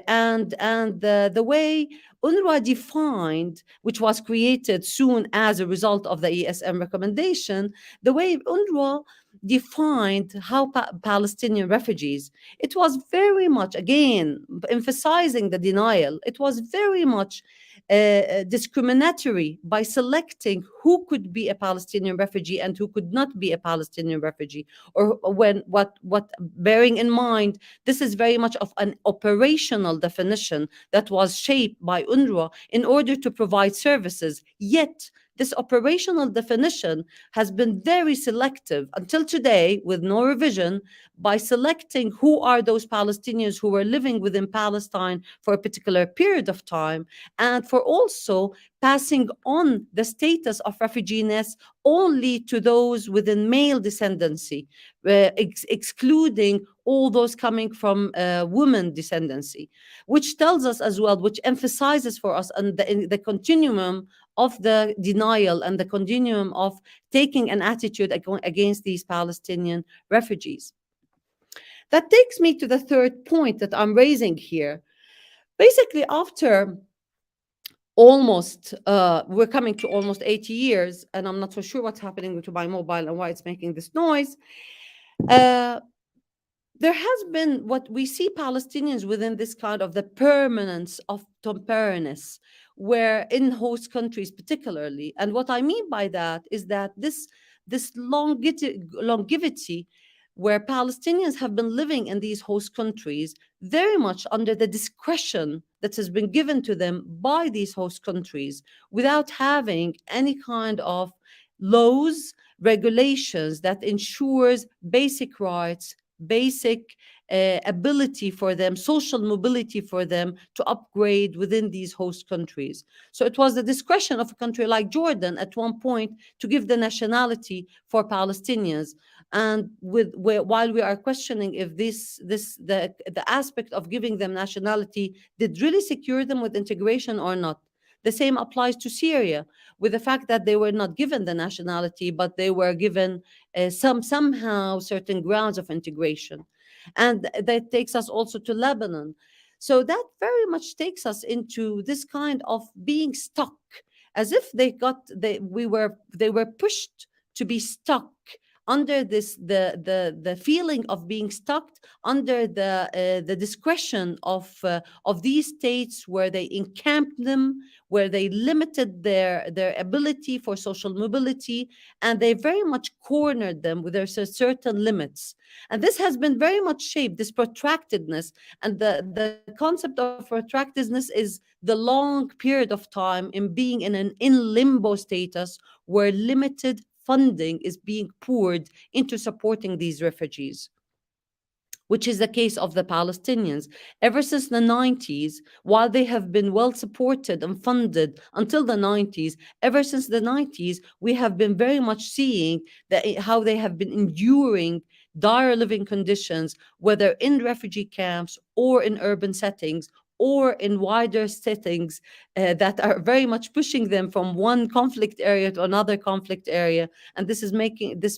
and the way UNRWA defined, which was created soon as a result of the ESM recommendation, the way UNRWA defined how Palestinian refugees. It was very much, again, emphasizing the denial. It was very much discriminatory by selecting who could be a Palestinian refugee and who could not be a Palestinian refugee. Or when what bearing in mind, this is very much of an operational definition that was shaped by UNRWA in order to provide services. Yet this operational definition has been very selective until today, with no revision, by selecting who are those Palestinians who were living within Palestine for a particular period of time, and for also passing on the status of refugees only to those within male descendancy, excluding all those coming from women descendancy, which tells us as well, which emphasizes for us on the continuum of the denial and the continuum of taking an attitude against these Palestinian refugees. That takes me to the third point that I'm raising here. Basically, after almost, we're coming to almost 80 years, and I'm not so sure what's happening to my mobile and why it's making this noise. There has been what we see Palestinians within this kind of the permanence of temporariness, where in host countries particularly. And what I mean by that is that this longevity where Palestinians have been living in these host countries very much under the discretion that has been given to them by these host countries without having any kind of laws, regulations that ensures basic rights, basic ability for them, social mobility for them to upgrade within these host countries. So it was the discretion of a country like Jordan at one point to give the nationality for Palestinians. And while we are questioning if the aspect of giving them nationality did really secure them with integration or not, the same applies to Syria, with the fact that they were not given the nationality, but they were given somehow certain grounds of integration. And that takes us also to Lebanon. So that very much takes us into this kind of being stuck, as if they were pushed to be stuck under the feeling of being stuck under the discretion of these states, where they encamped them, where they limited their ability for social mobility, and they very much cornered them with their certain limits. And this has been very much shaped, this protractedness, and the concept of protractedness is the long period of time in being in limbo status, where limited funding is being poured into supporting these refugees. which is the case of the Palestinians. Ever since the 90s, while they have been well supported and funded until the 90s, ever since the 90s, we have been very much seeing how they have been enduring dire living conditions, whether in refugee camps or in urban settings or in wider settings that are very much pushing them from one conflict area to another conflict area. And this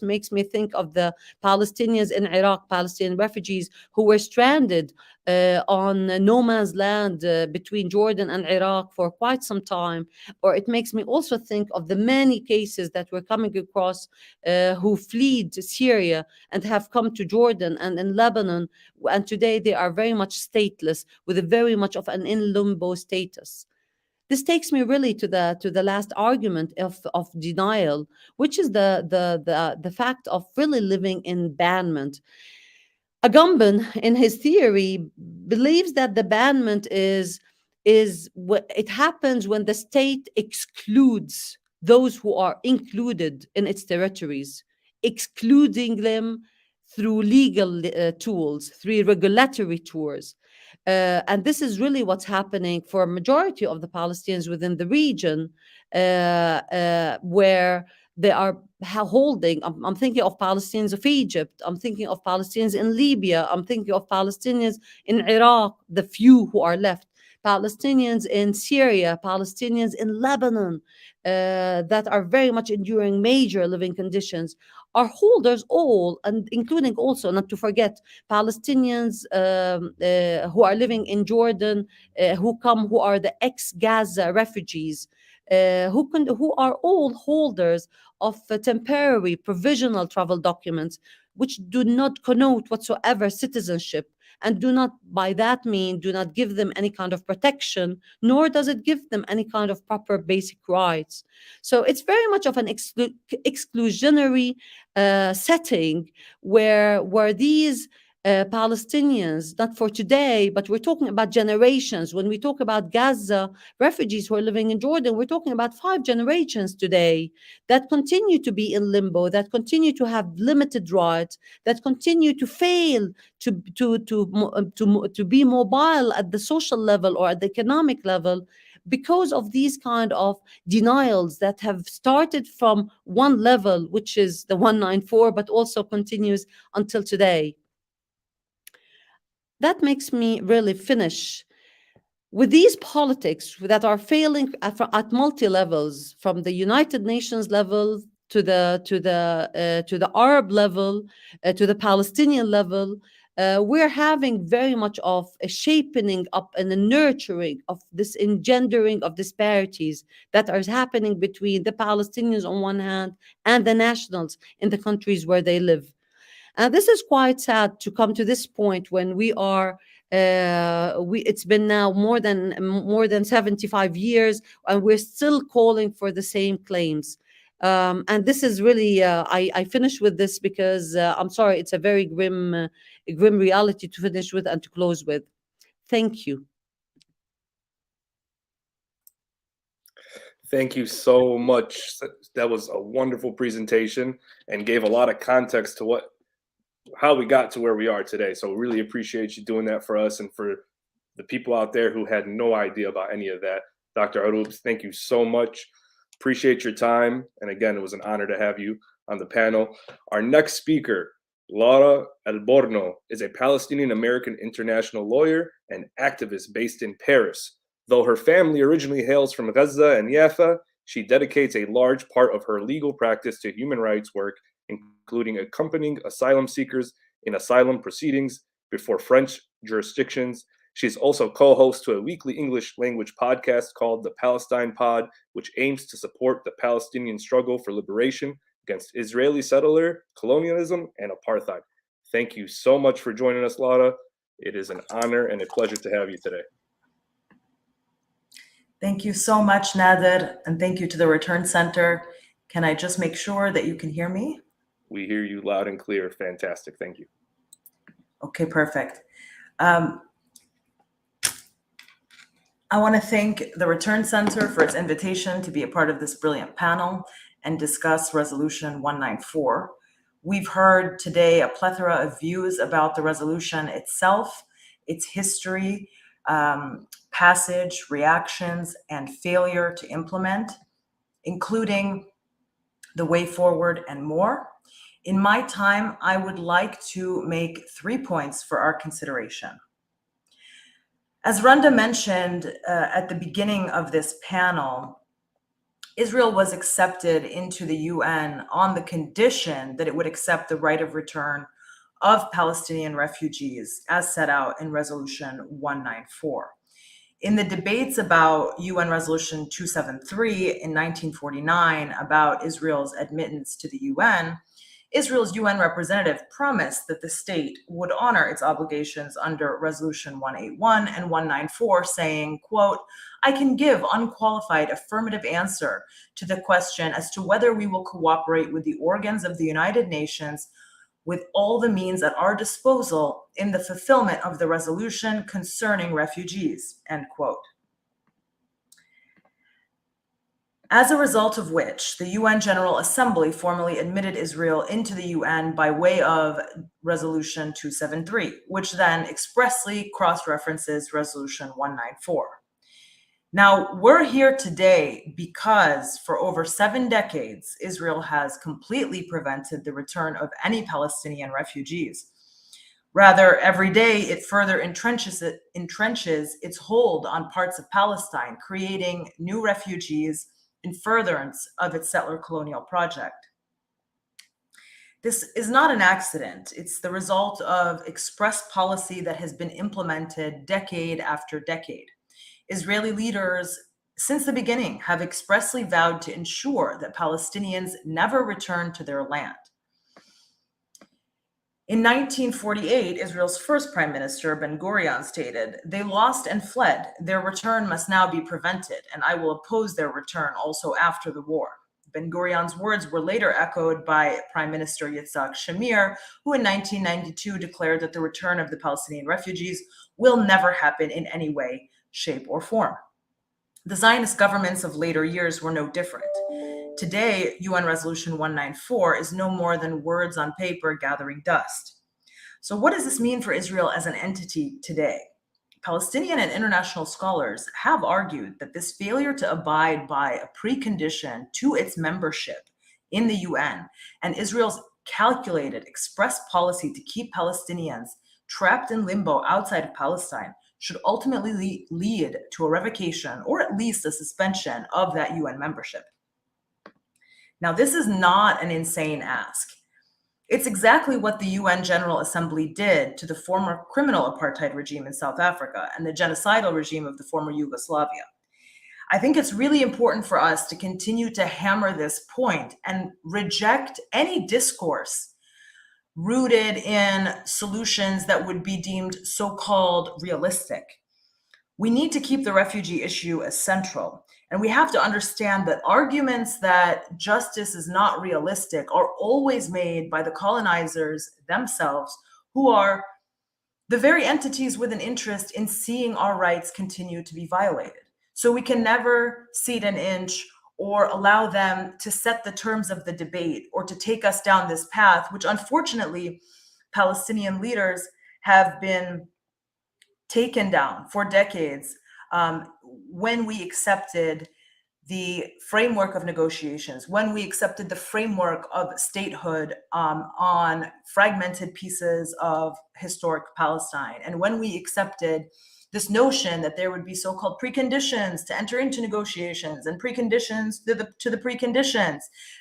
makes me think of the Palestinians in Iraq, Palestinian refugees who were stranded on no man's land between Jordan and Iraq for quite some time. Or it makes me also think of the many cases that we're coming across who fled Syria and have come to Jordan and in Lebanon, and today they are very much stateless with a very much of an in limbo status. This takes me really to the last argument of denial, which is the fact of really living in banment. Agamben, in his theory, believes that the banment is what it happens when the state excludes those who are included in its territories, excluding them through legal tools, through regulatory tools. And this is really what's happening for a majority of the Palestinians within the region, where they are holding. I'm thinking of Palestinians of Egypt. I'm thinking of Palestinians in Libya. I'm thinking of Palestinians in Iraq, the few who are left. Palestinians in Syria, Palestinians in Lebanon, that are very much enduring major living conditions, are holders all, and including also, not to forget, Palestinians who are living in Jordan, who are the ex-Gaza refugees, who are all holders of temporary provisional travel documents, which do not connote whatsoever citizenship, and do not, by that mean, do not give them any kind of protection, nor does it give them any kind of proper basic rights. So it's very much of an exclusionary setting where these Palestinians, not for today, but we're talking about generations. When we talk about Gaza refugees who are living in Jordan, we're talking about 5 generations today that continue to be in limbo, that continue to have limited rights, that continue to fail to be mobile at the social level or at the economic level, because of these kind of denials that have started from one level, which is the 194, but also continues until today. That makes me really finish with these politics that are failing at multi levels, from the United Nations level to the Arab level, to the Palestinian level. We're having very much of a shaping up and a nurturing of this engendering of disparities that are happening between the Palestinians on one hand and the nationals in the countries where they live. And this is quite sad to come to this point when we are. It's been now more than 75 years, and we're still calling for the same claims. And this is really. I finish with this because I'm sorry, it's a very grim reality to finish with and to close with. Thank you. Thank you so much. That was a wonderful presentation and gave a lot of context to how we got to where we are today. So really appreciate you doing that for us and for the people out there who had no idea about any of that. Dr. Aroub, thank you so much. Appreciate your time. And again, it was an honor to have you on the panel. Our next speaker, Laura Alborno, is a Palestinian-American international lawyer and activist based in Paris. Though her family originally hails from Gaza and Jaffa, she dedicates a large part of her legal practice to human rights work, including accompanying asylum seekers in asylum proceedings before French jurisdictions. She's also co-host to a weekly English language podcast called The Palestine Pod, which aims to support the Palestinian struggle for liberation against Israeli settler, colonialism, and apartheid. Thank you so much for joining us, Laura. It is an honor and a pleasure to have you today. Thank you so much, Nader, and thank you to the Return Center. Can I just make sure that you can hear me? We hear you loud and clear. Fantastic. Thank you. Okay, perfect. I want to thank the Return Center for its invitation to be a part of this brilliant panel and discuss Resolution 194, We've heard today a plethora of views about the resolution itself, its history, passage, reactions, and failure to implement, including the way forward and more. In my time, I would like to make 3 points for our consideration. As Randa mentioned at the beginning of this panel, Israel was accepted into the UN on the condition that it would accept the right of return of Palestinian refugees as set out in Resolution 194. In the debates about UN Resolution 273 in 1949 about Israel's admittance to the UN, Israel's UN representative promised that the state would honor its obligations under Resolution 181 and 194, saying, quote, "I can give unqualified affirmative answer to the question as to whether we will cooperate with the organs of the United Nations with all the means at our disposal in the fulfillment of the resolution concerning refugees," end quote. As a result of which, the UN General Assembly formally admitted Israel into the UN by way of Resolution 273, which then expressly cross-references Resolution 194. Now, we're here today because for over 7 decades, Israel has completely prevented the return of any Palestinian refugees. Rather, every day it further entrenches its hold on parts of Palestine, creating new refugees in furtherance of its settler colonial project. This is not an accident. It's the result of express policy that has been implemented decade after decade. Israeli leaders, since the beginning, have expressly vowed to ensure that Palestinians never return to their land. In 1948, Israel's first prime minister, Ben-Gurion, stated, "They lost and fled. Their return must now be prevented, and I will oppose their return also after the war." Ben-Gurion's words were later echoed by Prime Minister Yitzhak Shamir, who in 1992 declared that the return of the Palestinian refugees will never happen in any way, shape, or form. The Zionist governments of later years were no different. Today, UN Resolution 194 is no more than words on paper gathering dust. So what does this mean for Israel as an entity today? Palestinian and international scholars have argued that this failure to abide by a precondition to its membership in the UN and Israel's calculated express policy to keep Palestinians trapped in limbo outside of Palestine should ultimately lead to a revocation or at least a suspension of that UN membership. Now, this is not an insane ask. It's exactly what the UN General Assembly did to the former criminal apartheid regime in South Africa and the genocidal regime of the former Yugoslavia. I think it's really important for us to continue to hammer this point and reject any discourse rooted in solutions that would be deemed so-called realistic. We need to keep the refugee issue as central. And we have to understand that arguments that justice is not realistic are always made by the colonizers themselves, who are the very entities with an interest in seeing our rights continue to be violated. So we can never cede an inch or allow them to set the terms of the debate or to take us down this path, which unfortunately Palestinian leaders have been taken down for decades when we accepted the framework of negotiations, when we accepted the framework of statehood on fragmented pieces of historic Palestine, and when we accepted this notion that there would be so-called preconditions to enter into negotiations and preconditions to the preconditions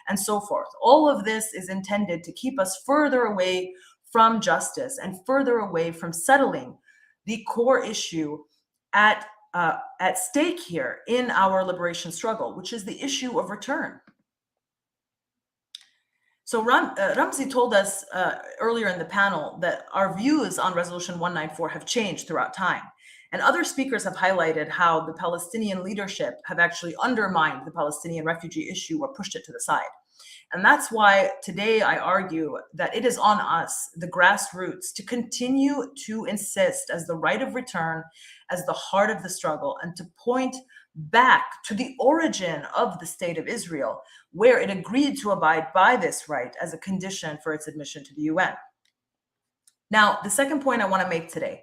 and so forth. All of this is intended to keep us further away from justice and further away from settling the core issue at stake here in our liberation struggle, which is the issue of return. So Ramzi told us earlier in the panel that our views on Resolution 194 have changed throughout time. And other speakers have highlighted how the Palestinian leadership have actually undermined the Palestinian refugee issue or pushed it to the side. And that's why today I argue that it is on us, the grassroots, to continue to insist as the right of return, as the heart of the struggle, and to point back to the origin of the State of Israel, where it agreed to abide by this right as a condition for its admission to the UN. Now, the second point I want to make today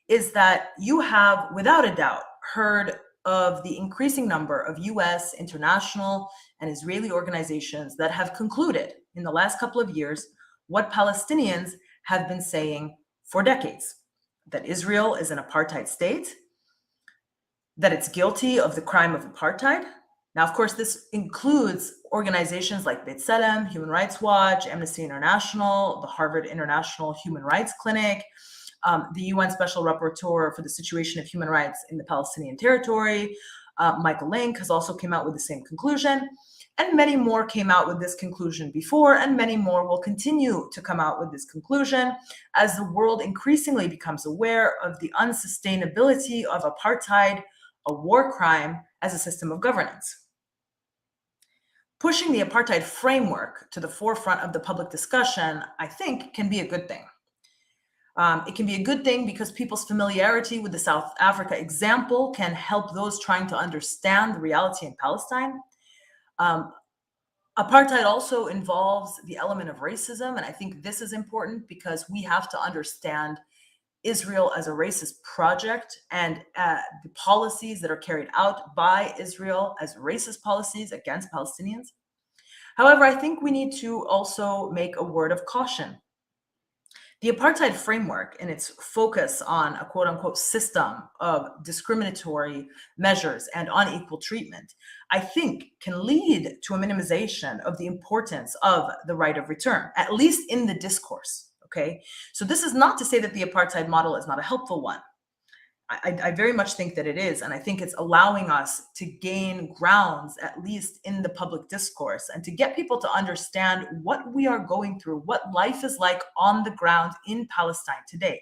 is that you have, without a doubt, heard of the increasing number of US, international, and Israeli organizations that have concluded in the last couple of years what Palestinians have been saying for decades, that Israel is an apartheid state, that it's guilty of the crime of apartheid. Now, of course, this includes organizations like B'Tselem, Human Rights Watch, Amnesty International, the Harvard International Human Rights Clinic, the UN Special Rapporteur for the Situation of Human Rights in the Palestinian Territory, Michael Link, has also come out with the same conclusion, and many more came out with this conclusion before, and many more will continue to come out with this conclusion as the world increasingly becomes aware of the unsustainability of apartheid, a war crime, as a system of governance. Pushing the apartheid framework to the forefront of the public discussion, I think, can be a good thing. It can be a good thing because people's familiarity with the South Africa example can help those trying to understand the reality in Palestine. Apartheid also involves the element of racism, and I think this is important because we have to understand Israel as a racist project and the policies that are carried out by Israel as racist policies against Palestinians. However, I think we need to also make a word of caution. The apartheid framework and its focus on a quote unquote system of discriminatory measures and unequal treatment, I think can lead to a minimization of the importance of the right of return, at least in the discourse. Okay, so this is not to say that the apartheid model is not a helpful one. I very much think that it is, and I think it's allowing us to gain grounds, at least in the public discourse, and to get people to understand what we are going through, what life is like on the ground in Palestine today.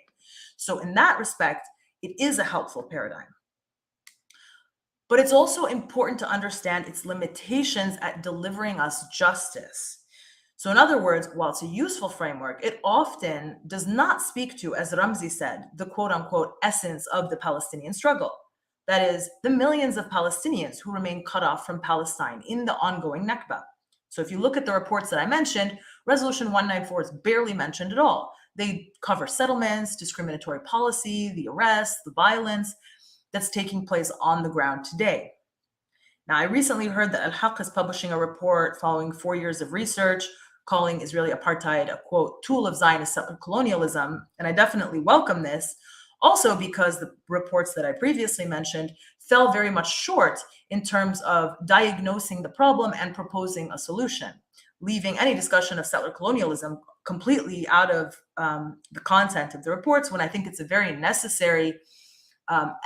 So in that respect, it is a helpful paradigm. But it's also important to understand its limitations at delivering us justice. So in other words, while it's a useful framework, it often does not speak to, as Ramzi said, the quote unquote essence of the Palestinian struggle. That is, the millions of Palestinians who remain cut off from Palestine in the ongoing Nakba. So if you look at the reports that I mentioned, Resolution 194 is barely mentioned at all. They cover settlements, discriminatory policy, the arrests, the violence that's taking place on the ground today. Now, I recently heard that Al-Haq is publishing a report following 4 years of research calling Israeli apartheid a, quote, tool of Zionist settler colonialism. And I definitely welcome this, also because the reports that I previously mentioned fell very much short in terms of diagnosing the problem and proposing a solution, leaving any discussion of settler colonialism completely out of the content of the reports, when I think it's a very necessary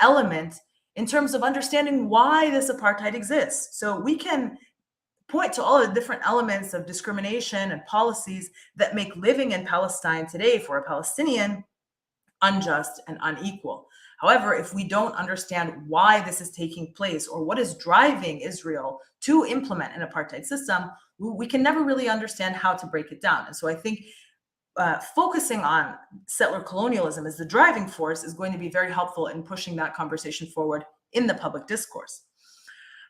element in terms of understanding why this apartheid exists. So we can point to all the different elements of discrimination and policies that make living in Palestine today for a Palestinian unjust and unequal. However, if we don't understand why this is taking place or what is driving Israel to implement an apartheid system, we can never really understand how to break it down. And so I think focusing on settler colonialism as the driving force is going to be very helpful in pushing that conversation forward in the public discourse.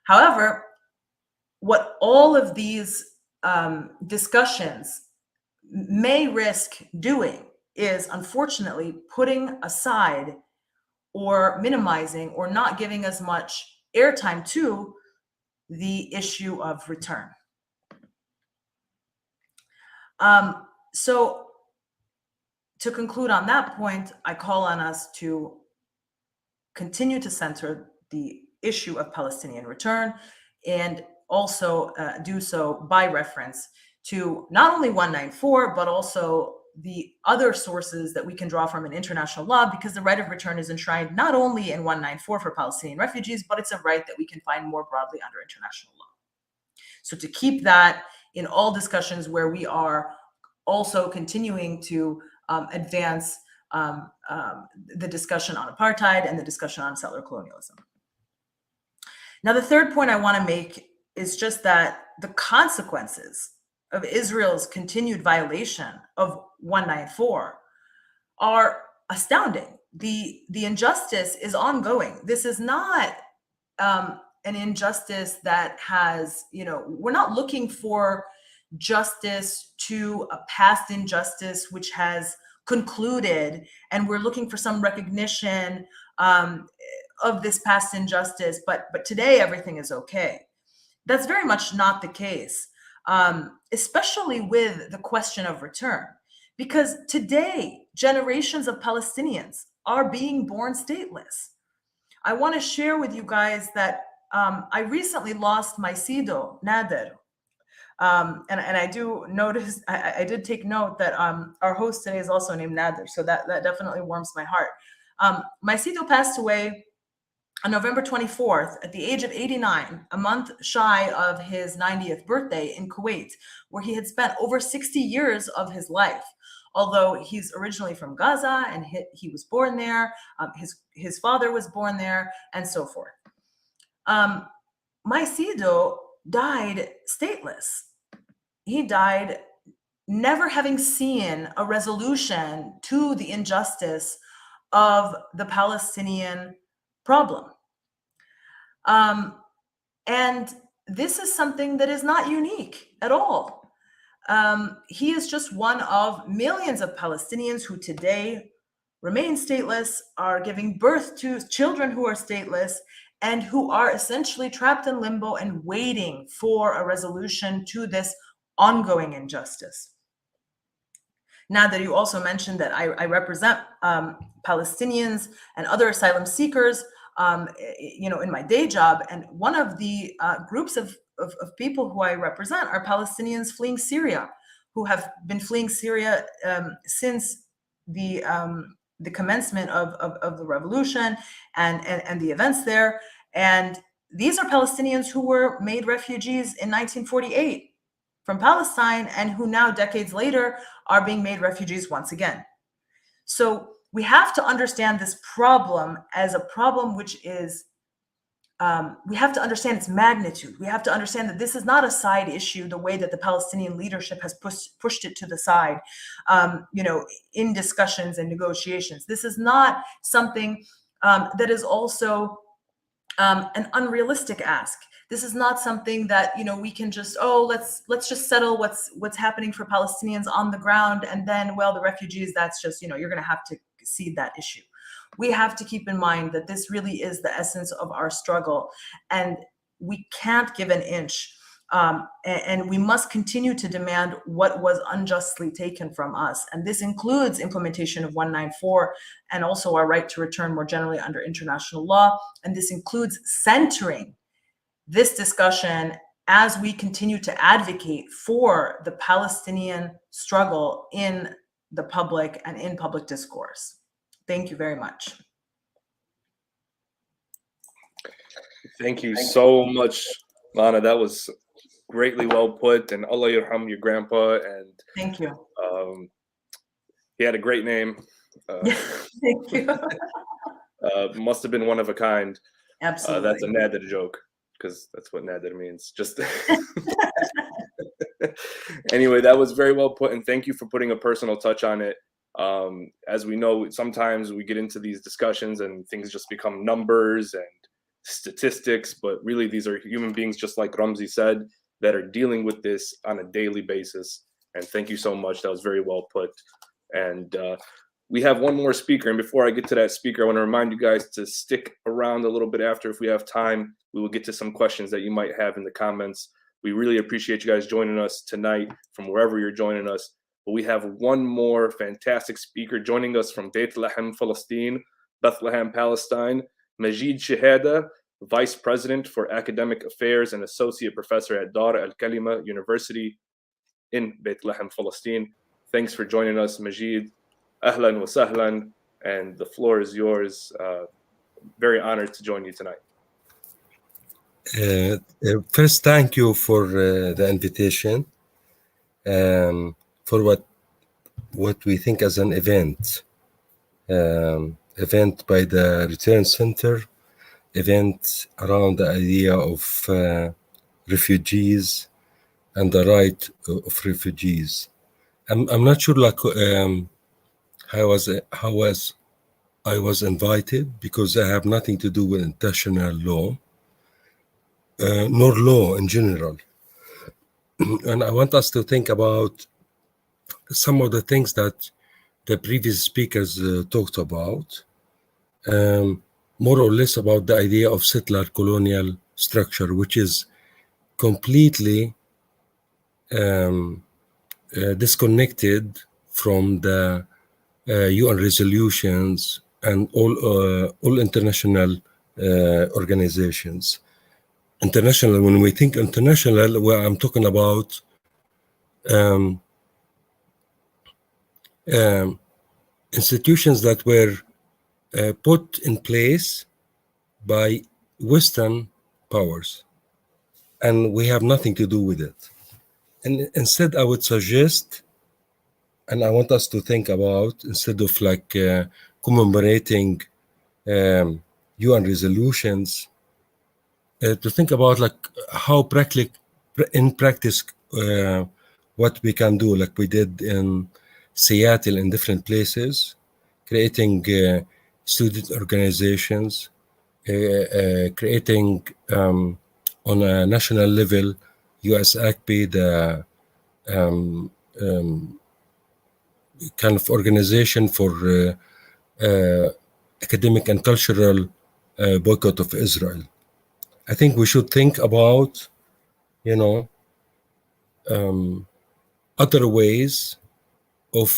However, what all of these discussions may risk doing is, unfortunately, putting aside or minimizing or not giving as much airtime to the issue of return. So to conclude on that point, I call on us to continue to center the issue of Palestinian return, and also do so by reference to not only 194, but also the other sources that we can draw from in international law, because the right of return is enshrined not only in 194 for Palestinian refugees, but it's a right that we can find more broadly under international law. So to keep that in all discussions where we are also continuing to advance the discussion on apartheid and the discussion on settler colonialism. Now, the third point I want to make is just that the consequences of Israel's continued violation of 194 are astounding. The injustice is ongoing. This is not an injustice that has, we're not looking for justice to a past injustice which has concluded, and we're looking for some recognition of this past injustice, but today everything is okay. That's very much not the case, especially with the question of return, because today generations of Palestinians are being born stateless. I want to share with you guys that I recently lost my Sido, Nader. And I do notice, I did take note that our host today is also named Nader, so that definitely warms my heart. My Sido passed away on November 24th at the age of 89, a month shy of his 90th birthday in Kuwait, where he had spent over 60 years of his life. Although he's originally from Gaza and he was born there, his father was born there, and so forth. My Sido died stateless. He died never having seen a resolution to the injustice of the Palestinian problem. And this is something that is not unique at all. He is just one of millions of Palestinians who today remain stateless, are giving birth to children who are stateless, and who are essentially trapped in limbo and waiting for a resolution to this ongoing injustice. Now that you also mentioned that I represent Palestinians and other asylum seekers, in my day job, and one of the groups of people who I represent are Palestinians fleeing Syria, who have been fleeing Syria since the commencement of the revolution and the events there. And these are Palestinians who were made refugees in 1948 from Palestine, and who now, decades later, are being made refugees once again. So we have to understand this problem as a problem which is, we have to understand its magnitude. We have to understand that this is not a side issue the way that the Palestinian leadership has pushed it to the side, in discussions and negotiations. This is not something that is also an unrealistic ask. This is not something that we can just, let's just settle what's happening for Palestinians on the ground, and then, well, the refugees, that's just, you're going to have to cede that issue. We have to keep in mind that this really is the essence of our struggle, and we can't give an inch, and we must continue to demand what was unjustly taken from us. And this includes implementation of 194 and also our right to return more generally under international law. And this includes centering this discussion as we continue to advocate for the Palestinian struggle in the public and in public discourse. Thank you very much. Thank you so much, Lana. That was greatly well put, and Allah yarham your grandpa. And thank you. He had a great name. Thank you. Must have been one of a kind. Absolutely. That's a Nader joke, because that's what Nader means. Just anyway, that was very well put, and thank you for putting a personal touch on it. As we know, sometimes we get into these discussions and things just become numbers and statistics, but really these are human beings, just like Ramzi said, that are dealing with this on a daily basis. And thank you so much. That was very well put. And we have one more speaker. And before I get to that speaker, I want to remind you guys to stick around a little bit after. If we have time, we will get to some questions that you might have in the comments. We really appreciate you guys joining us tonight from wherever you're joining us. But we have one more fantastic speaker joining us from Bethlehem, Palestine, Majid Shahada, Vice President for Academic Affairs and Associate Professor at Dar al-Kalima University in Bethlehem, Palestine. Thanks for joining us, Majid. Ahlan wa sahlan, and the floor is yours. Very honored to join you tonight. First, thank you for the invitation, for what we think as an event by the Return Center, event around the idea of refugees and the right of refugees. I'm not sure how I was invited, because I have nothing to do with international law. nor law in general. And I want us to think about some of the things that the previous speakers talked about, more or less about the idea of settler colonial structure, which is completely disconnected from the UN resolutions and all international organizations. International, when we think international, well, I'm talking about institutions that were put in place by Western powers, and we have nothing to do with it. And instead, I would suggest, and I want us to think about, instead of like commemorating UN resolutions, to think about like how in practice what we can do, like we did in Seattle in different places, creating student organizations, creating on a national level, US ACPI, the kind of organization for academic and cultural boycott of Israel. I think we should think about, other ways of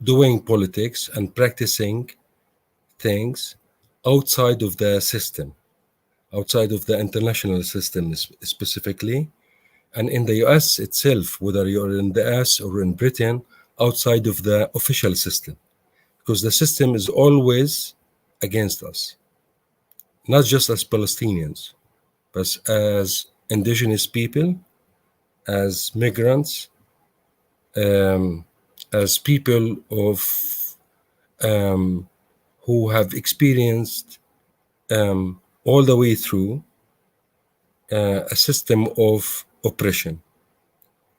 doing politics and practicing things outside of the system, outside of the international system specifically, and in the US itself, whether you're in the US or in Britain, outside of the official system, because the system is always against us, not just as Palestinians, but as indigenous people, as migrants, as people of who have experienced all the way through a system of oppression.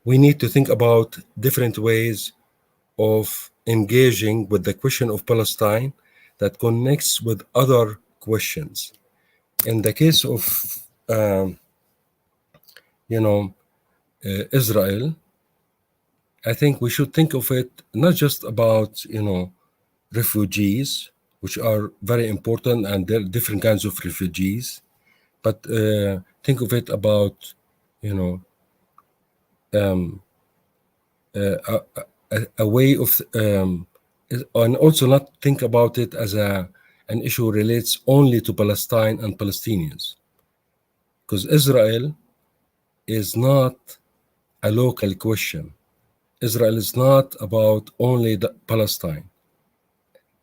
We need to think about different ways of engaging with the question of Palestine that connects with other questions. In the case of Israel, I think we should think of it not just about refugees, which are very important, and there are different kinds of refugees, but think of it about a way of and also not think about it as an issue relates only to Palestine and Palestinians, because Israel is not a local question. Israel is not about only Palestine.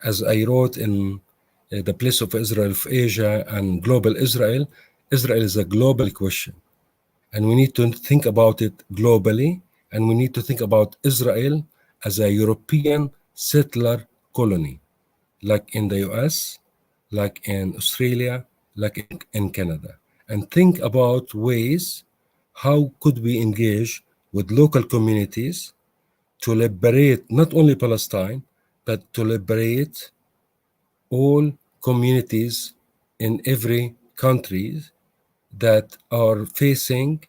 As I wrote in The Place of Israel of Asia and Global Israel, Israel is a global question. And we need to think about it globally, and we need to think about Israel as a European settler colony, like in the US, like in Australia, like in Canada. And think about ways, how could we engage with local communities to liberate not only Palestine, but to liberate all communities in every country that are facing,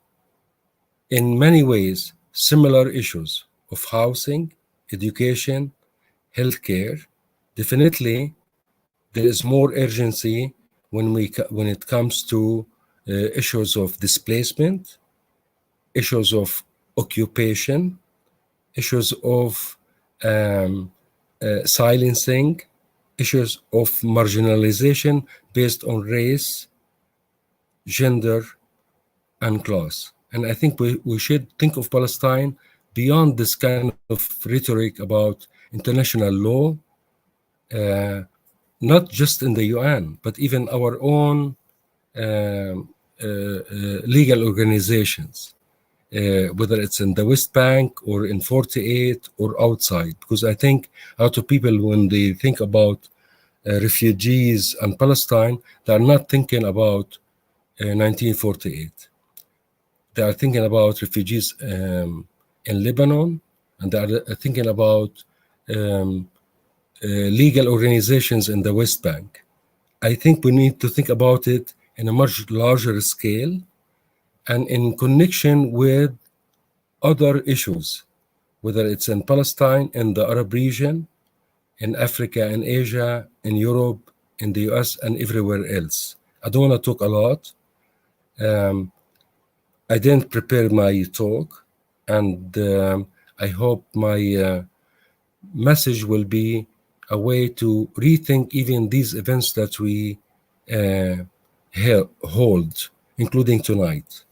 in many ways, similar issues of housing, education, healthcare. Definitely, there is more urgency when it comes to issues of displacement, issues of occupation, issues of silencing, issues of marginalization based on race, gender, and class. And I think we should think of Palestine beyond this kind of rhetoric about international law, not just in the UN, but even our own legal organizations, whether it's in the West Bank or in 48 or outside. Because I think a lot of people, when they think about refugees and Palestine, they are not thinking about 1948. They are thinking about refugees in Lebanon, and they are thinking about legal organizations in the West Bank. I think we need to think about it in a much larger scale and in connection with other issues, whether it's in Palestine, in the Arab region, in Africa and Asia, in Europe, in the US, and everywhere else. I don't want to talk a lot. I didn't prepare my talk, and I hope my message will be a way to rethink even these events that we hold, including tonight.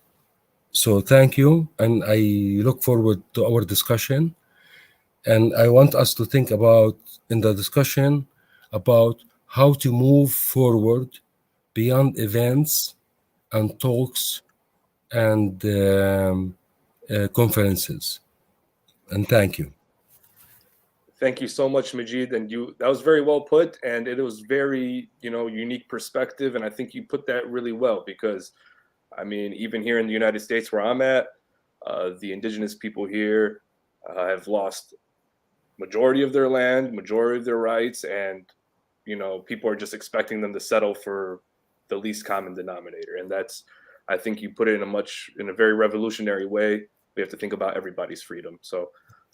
So thank you, and I look forward to our discussion. And I want us to think about, in the discussion, about how to move forward beyond events and talks and conferences. And thank you. Thank you so much, Majid. And that was very well put. And it was very, unique perspective. And I think you put that really well because, I mean, even here in the United States where I'm at, the indigenous people here have lost majority of their land, majority of their rights. And, people are just expecting them to settle for the least common denominator. And I think you put it in a very revolutionary way. We have to think about everybody's freedom. So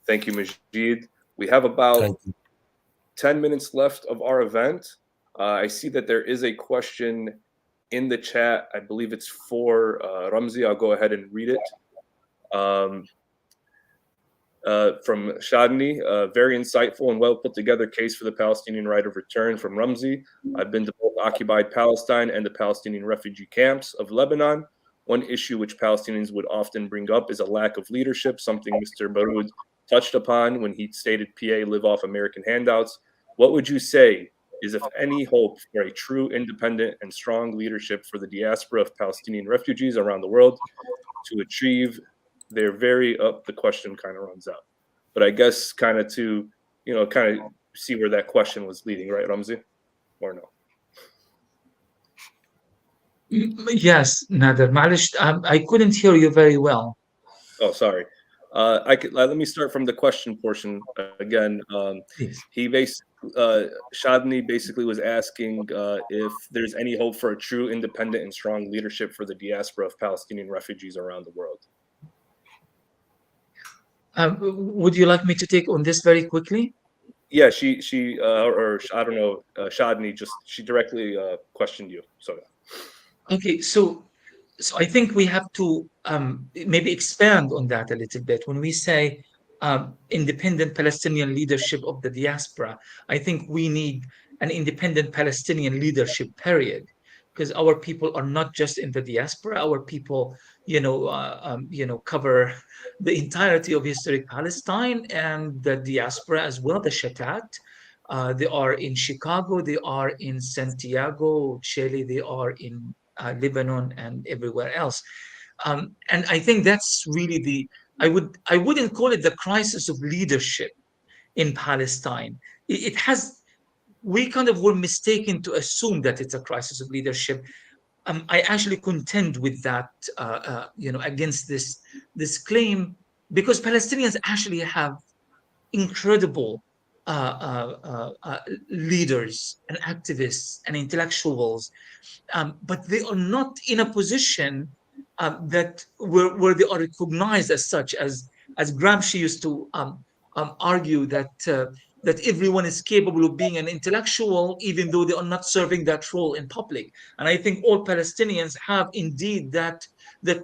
thank you, Majid. We have about 10 minutes left of our event. I see that there is a question in the chat. I believe it's for Ramzi. I'll go ahead and read it. From Shadni, a very insightful and well put together case for the Palestinian right of return from Ramzi. I've been to both occupied Palestine and the Palestinian refugee camps of Lebanon. One issue which Palestinians would often bring up is a lack of leadership, something Mr. Baroud touched upon when he stated PA live off American handouts. What would you say is, if any, hope for a true, independent, and strong leadership for the diaspora of Palestinian refugees around the world to achieve their the question kind of runs out. But I guess kind of to, kind of see where that question was leading, right, Ramzi? Or no? Yes, Nader. Malish, I couldn't hear you very well. Oh, sorry. Let me start from the question portion again. Shadni basically was asking if there's any hope for a true, independent, and strong leadership for the diaspora of Palestinian refugees around the world. Would you like me to take on this very quickly? Yeah, she or I don't know, Shadni she directly questioned you. So. Okay, so I think we have to maybe expand on that a little bit. When we say independent Palestinian leadership of the diaspora, I think we need an independent Palestinian leadership, period. Because our people are not just in the diaspora. Our people, cover the entirety of historic Palestine and the diaspora as well, the Shatat. They are in Chicago, they are in Santiago, Chile, they are in Lebanon and everywhere else. And I think that's really I wouldn't call it the crisis of leadership in Palestine. We kind of were mistaken to assume that it's a crisis of leadership. I actually contend with that, against this claim, because Palestinians actually have incredible leaders and activists and intellectuals, but they are not in a position that where they are recognized as such, as Gramsci used to argue that everyone is capable of being an intellectual, even though they are not serving that role in public. And I think all Palestinians have indeed that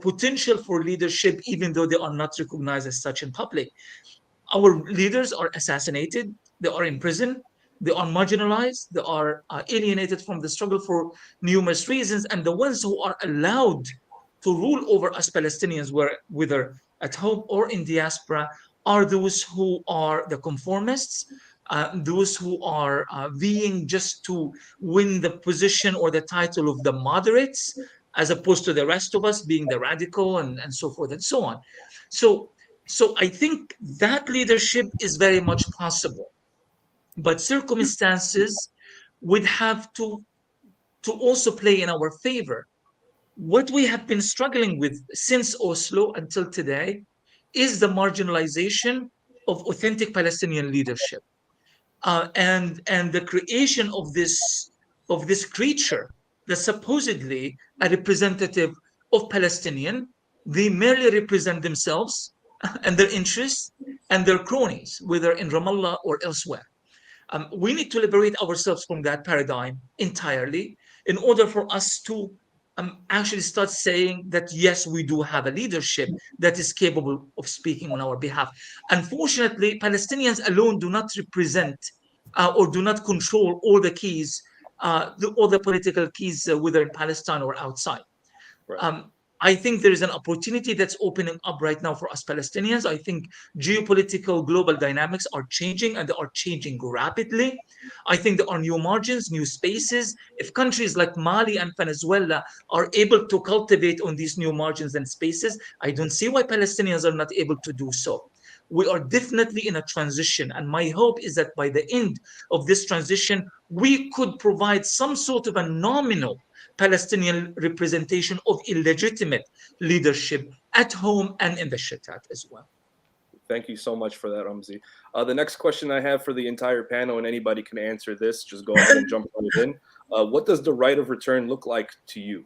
potential for leadership, even though they are not recognized as such in public. Our leaders are assassinated, they are in prison, they are marginalized, they are alienated from the struggle for numerous reasons. And the ones who are allowed to rule over us Palestinians, whether at home or in diaspora, are those who are the conformists, those who are vying just to win the position or the title of the moderates, as opposed to the rest of us being the radical and so forth and so on. So I think that leadership is very much possible, but circumstances would have to also play in our favor. What we have been struggling with since Oslo until today is the marginalization of authentic Palestinian leadership, and the creation of this creature that's supposedly a representative of Palestinian. They merely represent themselves and their interests and their cronies, whether in Ramallah or elsewhere. We need to liberate ourselves from that paradigm entirely in order for us to actually start saying that, yes, we do have a leadership that is capable of speaking on our behalf. Unfortunately, Palestinians alone do not represent or do not control all the keys, all the political keys, whether in Palestine or outside. Right. I think there is an opportunity that's opening up right now for us Palestinians. I think geopolitical global dynamics are changing, and they are changing rapidly. I think there are new margins, new spaces. If countries like Mali and Venezuela are able to cultivate on these new margins and spaces, I don't see why Palestinians are not able to do so. We are definitely in a transition, and my hope is that by the end of this transition, we could provide some sort of a nominal Palestinian representation of illegitimate leadership at home and in the Shatat as well. Thank you so much for that, Ramzi. The next question I have for the entire panel, and anybody can answer this, just go ahead and jump right in. What does the right of return look like to you?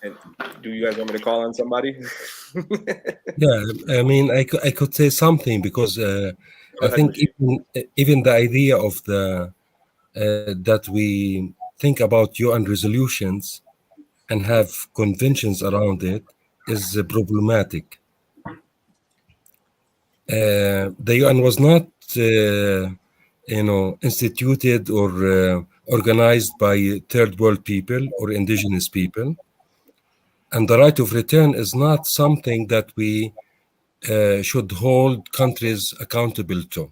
And do you guys want me to call on somebody? Yeah, I mean, I could say something because I ahead, think Majid. even the idea of the that we think about UN resolutions and have conventions around it is problematic. The UN was not, instituted or organized by third world people or indigenous people, and the right of return is not something that we should hold countries accountable to.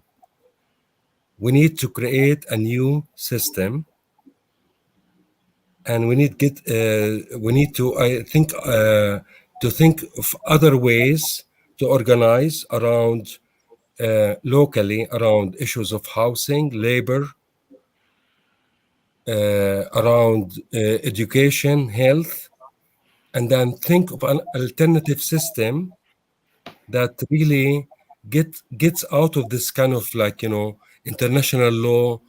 We need to create a new system, and we need to think of other ways to organize around locally around issues of housing, labor, around education, health, and then think of an alternative system that really gets out of this kind of international law,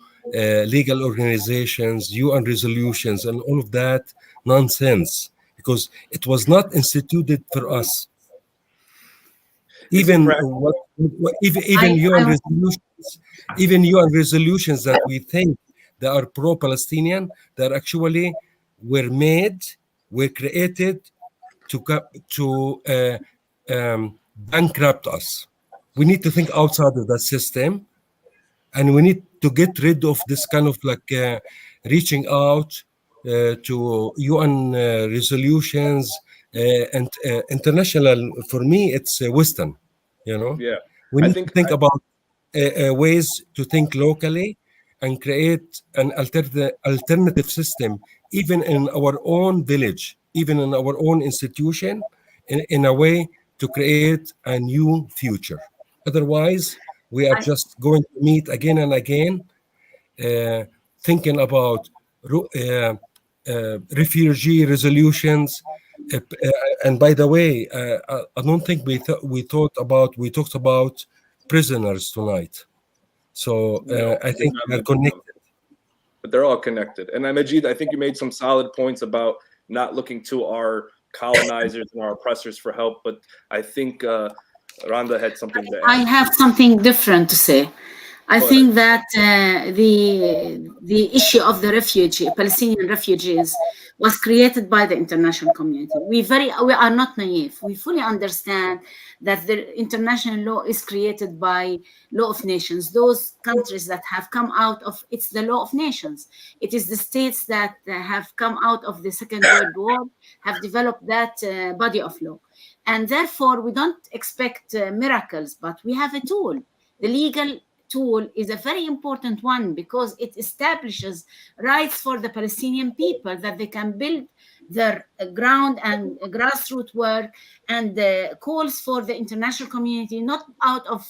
legal organizations, UN resolutions, and all of that nonsense, because it was not instituted for us. Is it Even practical? even UN resolutions that we think they are pro-Palestinian, that actually were created to bankrupt us. We need to think outside of that system, and we need to get rid of this kind of reaching out to UN resolutions and international. For me, it's Western. Yeah, We I need to think think about ways to think locally and create an alternative system, even in our own village, even in our own institution, in a way to create a new future. Otherwise, we are just going to meet again and again, thinking about refugee resolutions. And by the way, I don't think we talked about prisoners tonight. So no, I we did think not they're mention them, connected. but they're all connected. And Majid, I think you made some solid points about not looking to our colonizers and our oppressors for help, but I think Rhonda had something to I add. have something different to say. I Go think ahead. that the issue of the Palestinian refugees, was created by the international community. We are not naive. We fully understand that the international law is created by law of nations. Those countries that have come out of it's the law of nations. It is the states that have come out of the Second World War have developed that body of law, and therefore we don't expect miracles, but we have a tool. The legal tool is a very important one because it establishes rights for the Palestinian people that they can build their ground and grassroots work, and calls for the international community not out of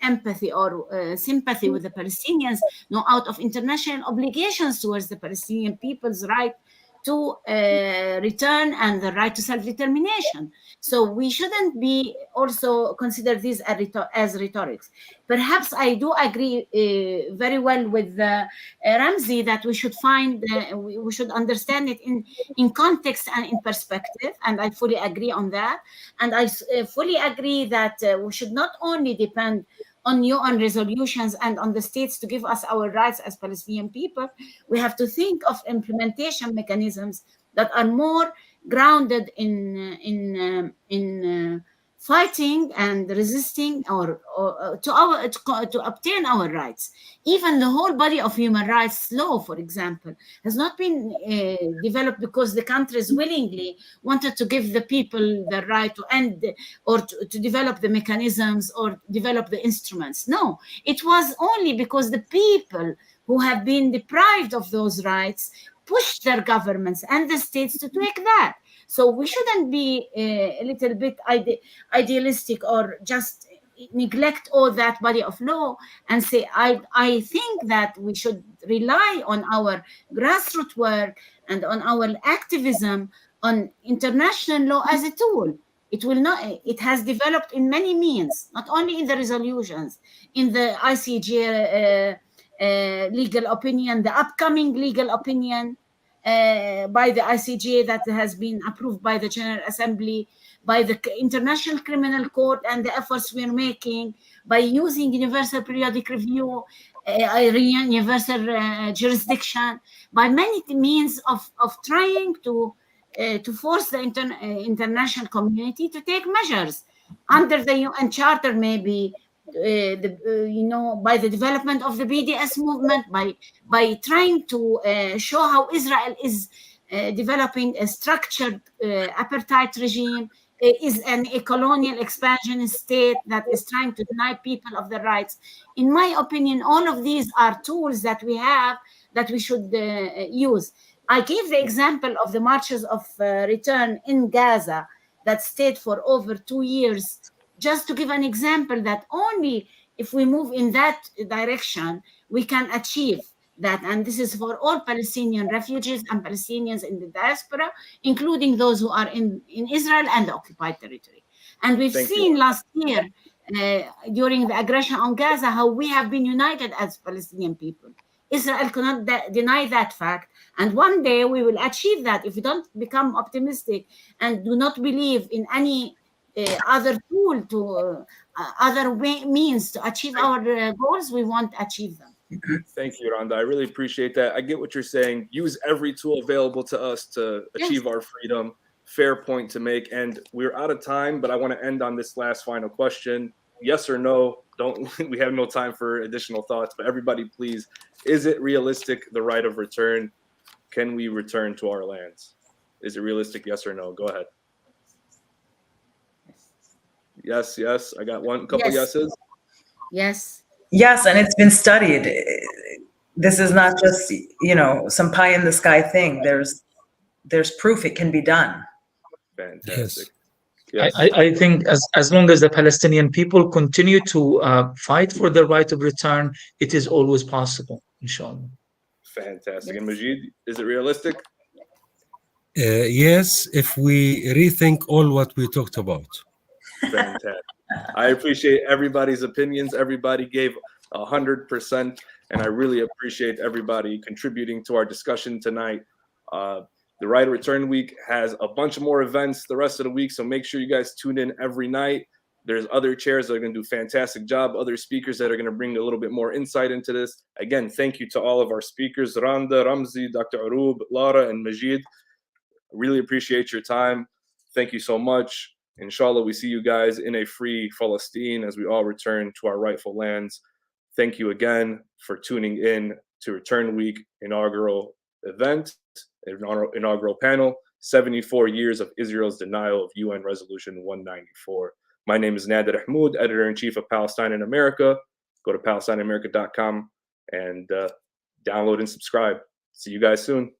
empathy or sympathy with the Palestinians, no, out of international obligations towards the Palestinian people's right to return and the right to self-determination. So we shouldn't be also consider these as rhetorics. Perhaps I do agree very well with Ramzi that we should find, we should understand it in context and in perspective, and I fully agree on that. And I fully agree that we should not only depend on UN resolutions and on the states to give us our rights as Palestinian people. We have to think of implementation mechanisms that are more grounded in fighting and resisting or to obtain our rights. Even the whole body of human rights law, for example, has not been developed because the countries willingly wanted to give the people the right to end or to develop the mechanisms or develop the instruments. No, it was only because the people who have been deprived of those rights pushed their governments and the states to take that. So we shouldn't be a little bit idealistic or just neglect all that body of law and say, I think that we should rely on our grassroots work and on our activism on international law as a tool. It will not, it has developed in many means, not only in the resolutions, in the ICJ legal opinion, the upcoming legal opinion by the ICJ that has been approved by the General Assembly, by the International Criminal Court, and the efforts we're making by using universal periodic review, universal jurisdiction, by many means of trying to force the international community to take measures under the UN Charter, maybe by the development of the BDS movement, by trying to show how Israel is developing a structured apartheid regime, is a colonial expansionist state that is trying to deny people of their rights. In my opinion, all of these are tools that we have that we should use. I gave the example of the marches of return in Gaza that stayed for over 2 years, just to give an example that only if we move in that direction, we can achieve that. And this is for all Palestinian refugees and Palestinians in the diaspora, including those who are in Israel and the occupied territory. And we've seen last year, during the aggression on Gaza, how we have been united as Palestinian people. Israel cannot deny that fact. And one day we will achieve that. If we don't become optimistic and do not believe in any other tool to other means to achieve our goals, we won't achieve them. Thank you, Rhonda. I really appreciate that. I get what you're saying. Use every tool available to us to achieve our freedom. Fair point to make. And we're out of time, but I want to end on this last final question. Yes or no? We have no time for additional thoughts, but everybody, please, is it realistic, the right of return? Can we return to our lands? Is it realistic? Yes or no? Go ahead. Yes. I got one couple yeses. Yes. Yes, and it's been studied. This is not just, some pie in the sky thing. There's proof it can be done. Fantastic. Yes. I think as long as the Palestinian people continue to fight for the right of return, it is always possible, inshallah. Fantastic. And Majid, is it realistic? Yes, if we rethink all what we talked about. Fantastic. I appreciate everybody's opinions. Everybody gave 100%, and I really appreciate everybody contributing to our discussion tonight. The Right of Return Week has a bunch of more events the rest of the week, so make sure you guys tune in every night. There's other chairs that are going to do a fantastic job, other speakers that are going to bring a little bit more insight into this. Again, thank you to all of our speakers, Rhonda, Ramzi, Dr. Arub, Lara, and Majid. Really appreciate your time. Thank you so much. Inshallah, we see you guys in a free Palestine as we all return to our rightful lands. Thank you again for tuning in to Return Week inaugural event, inaugural panel, 74 years of Israel's denial of UN Resolution 194. My name is Nader Ahmoud, Editor-in-Chief of Palestine in America. Go to PalestineAmerica.com and download and subscribe. See you guys soon.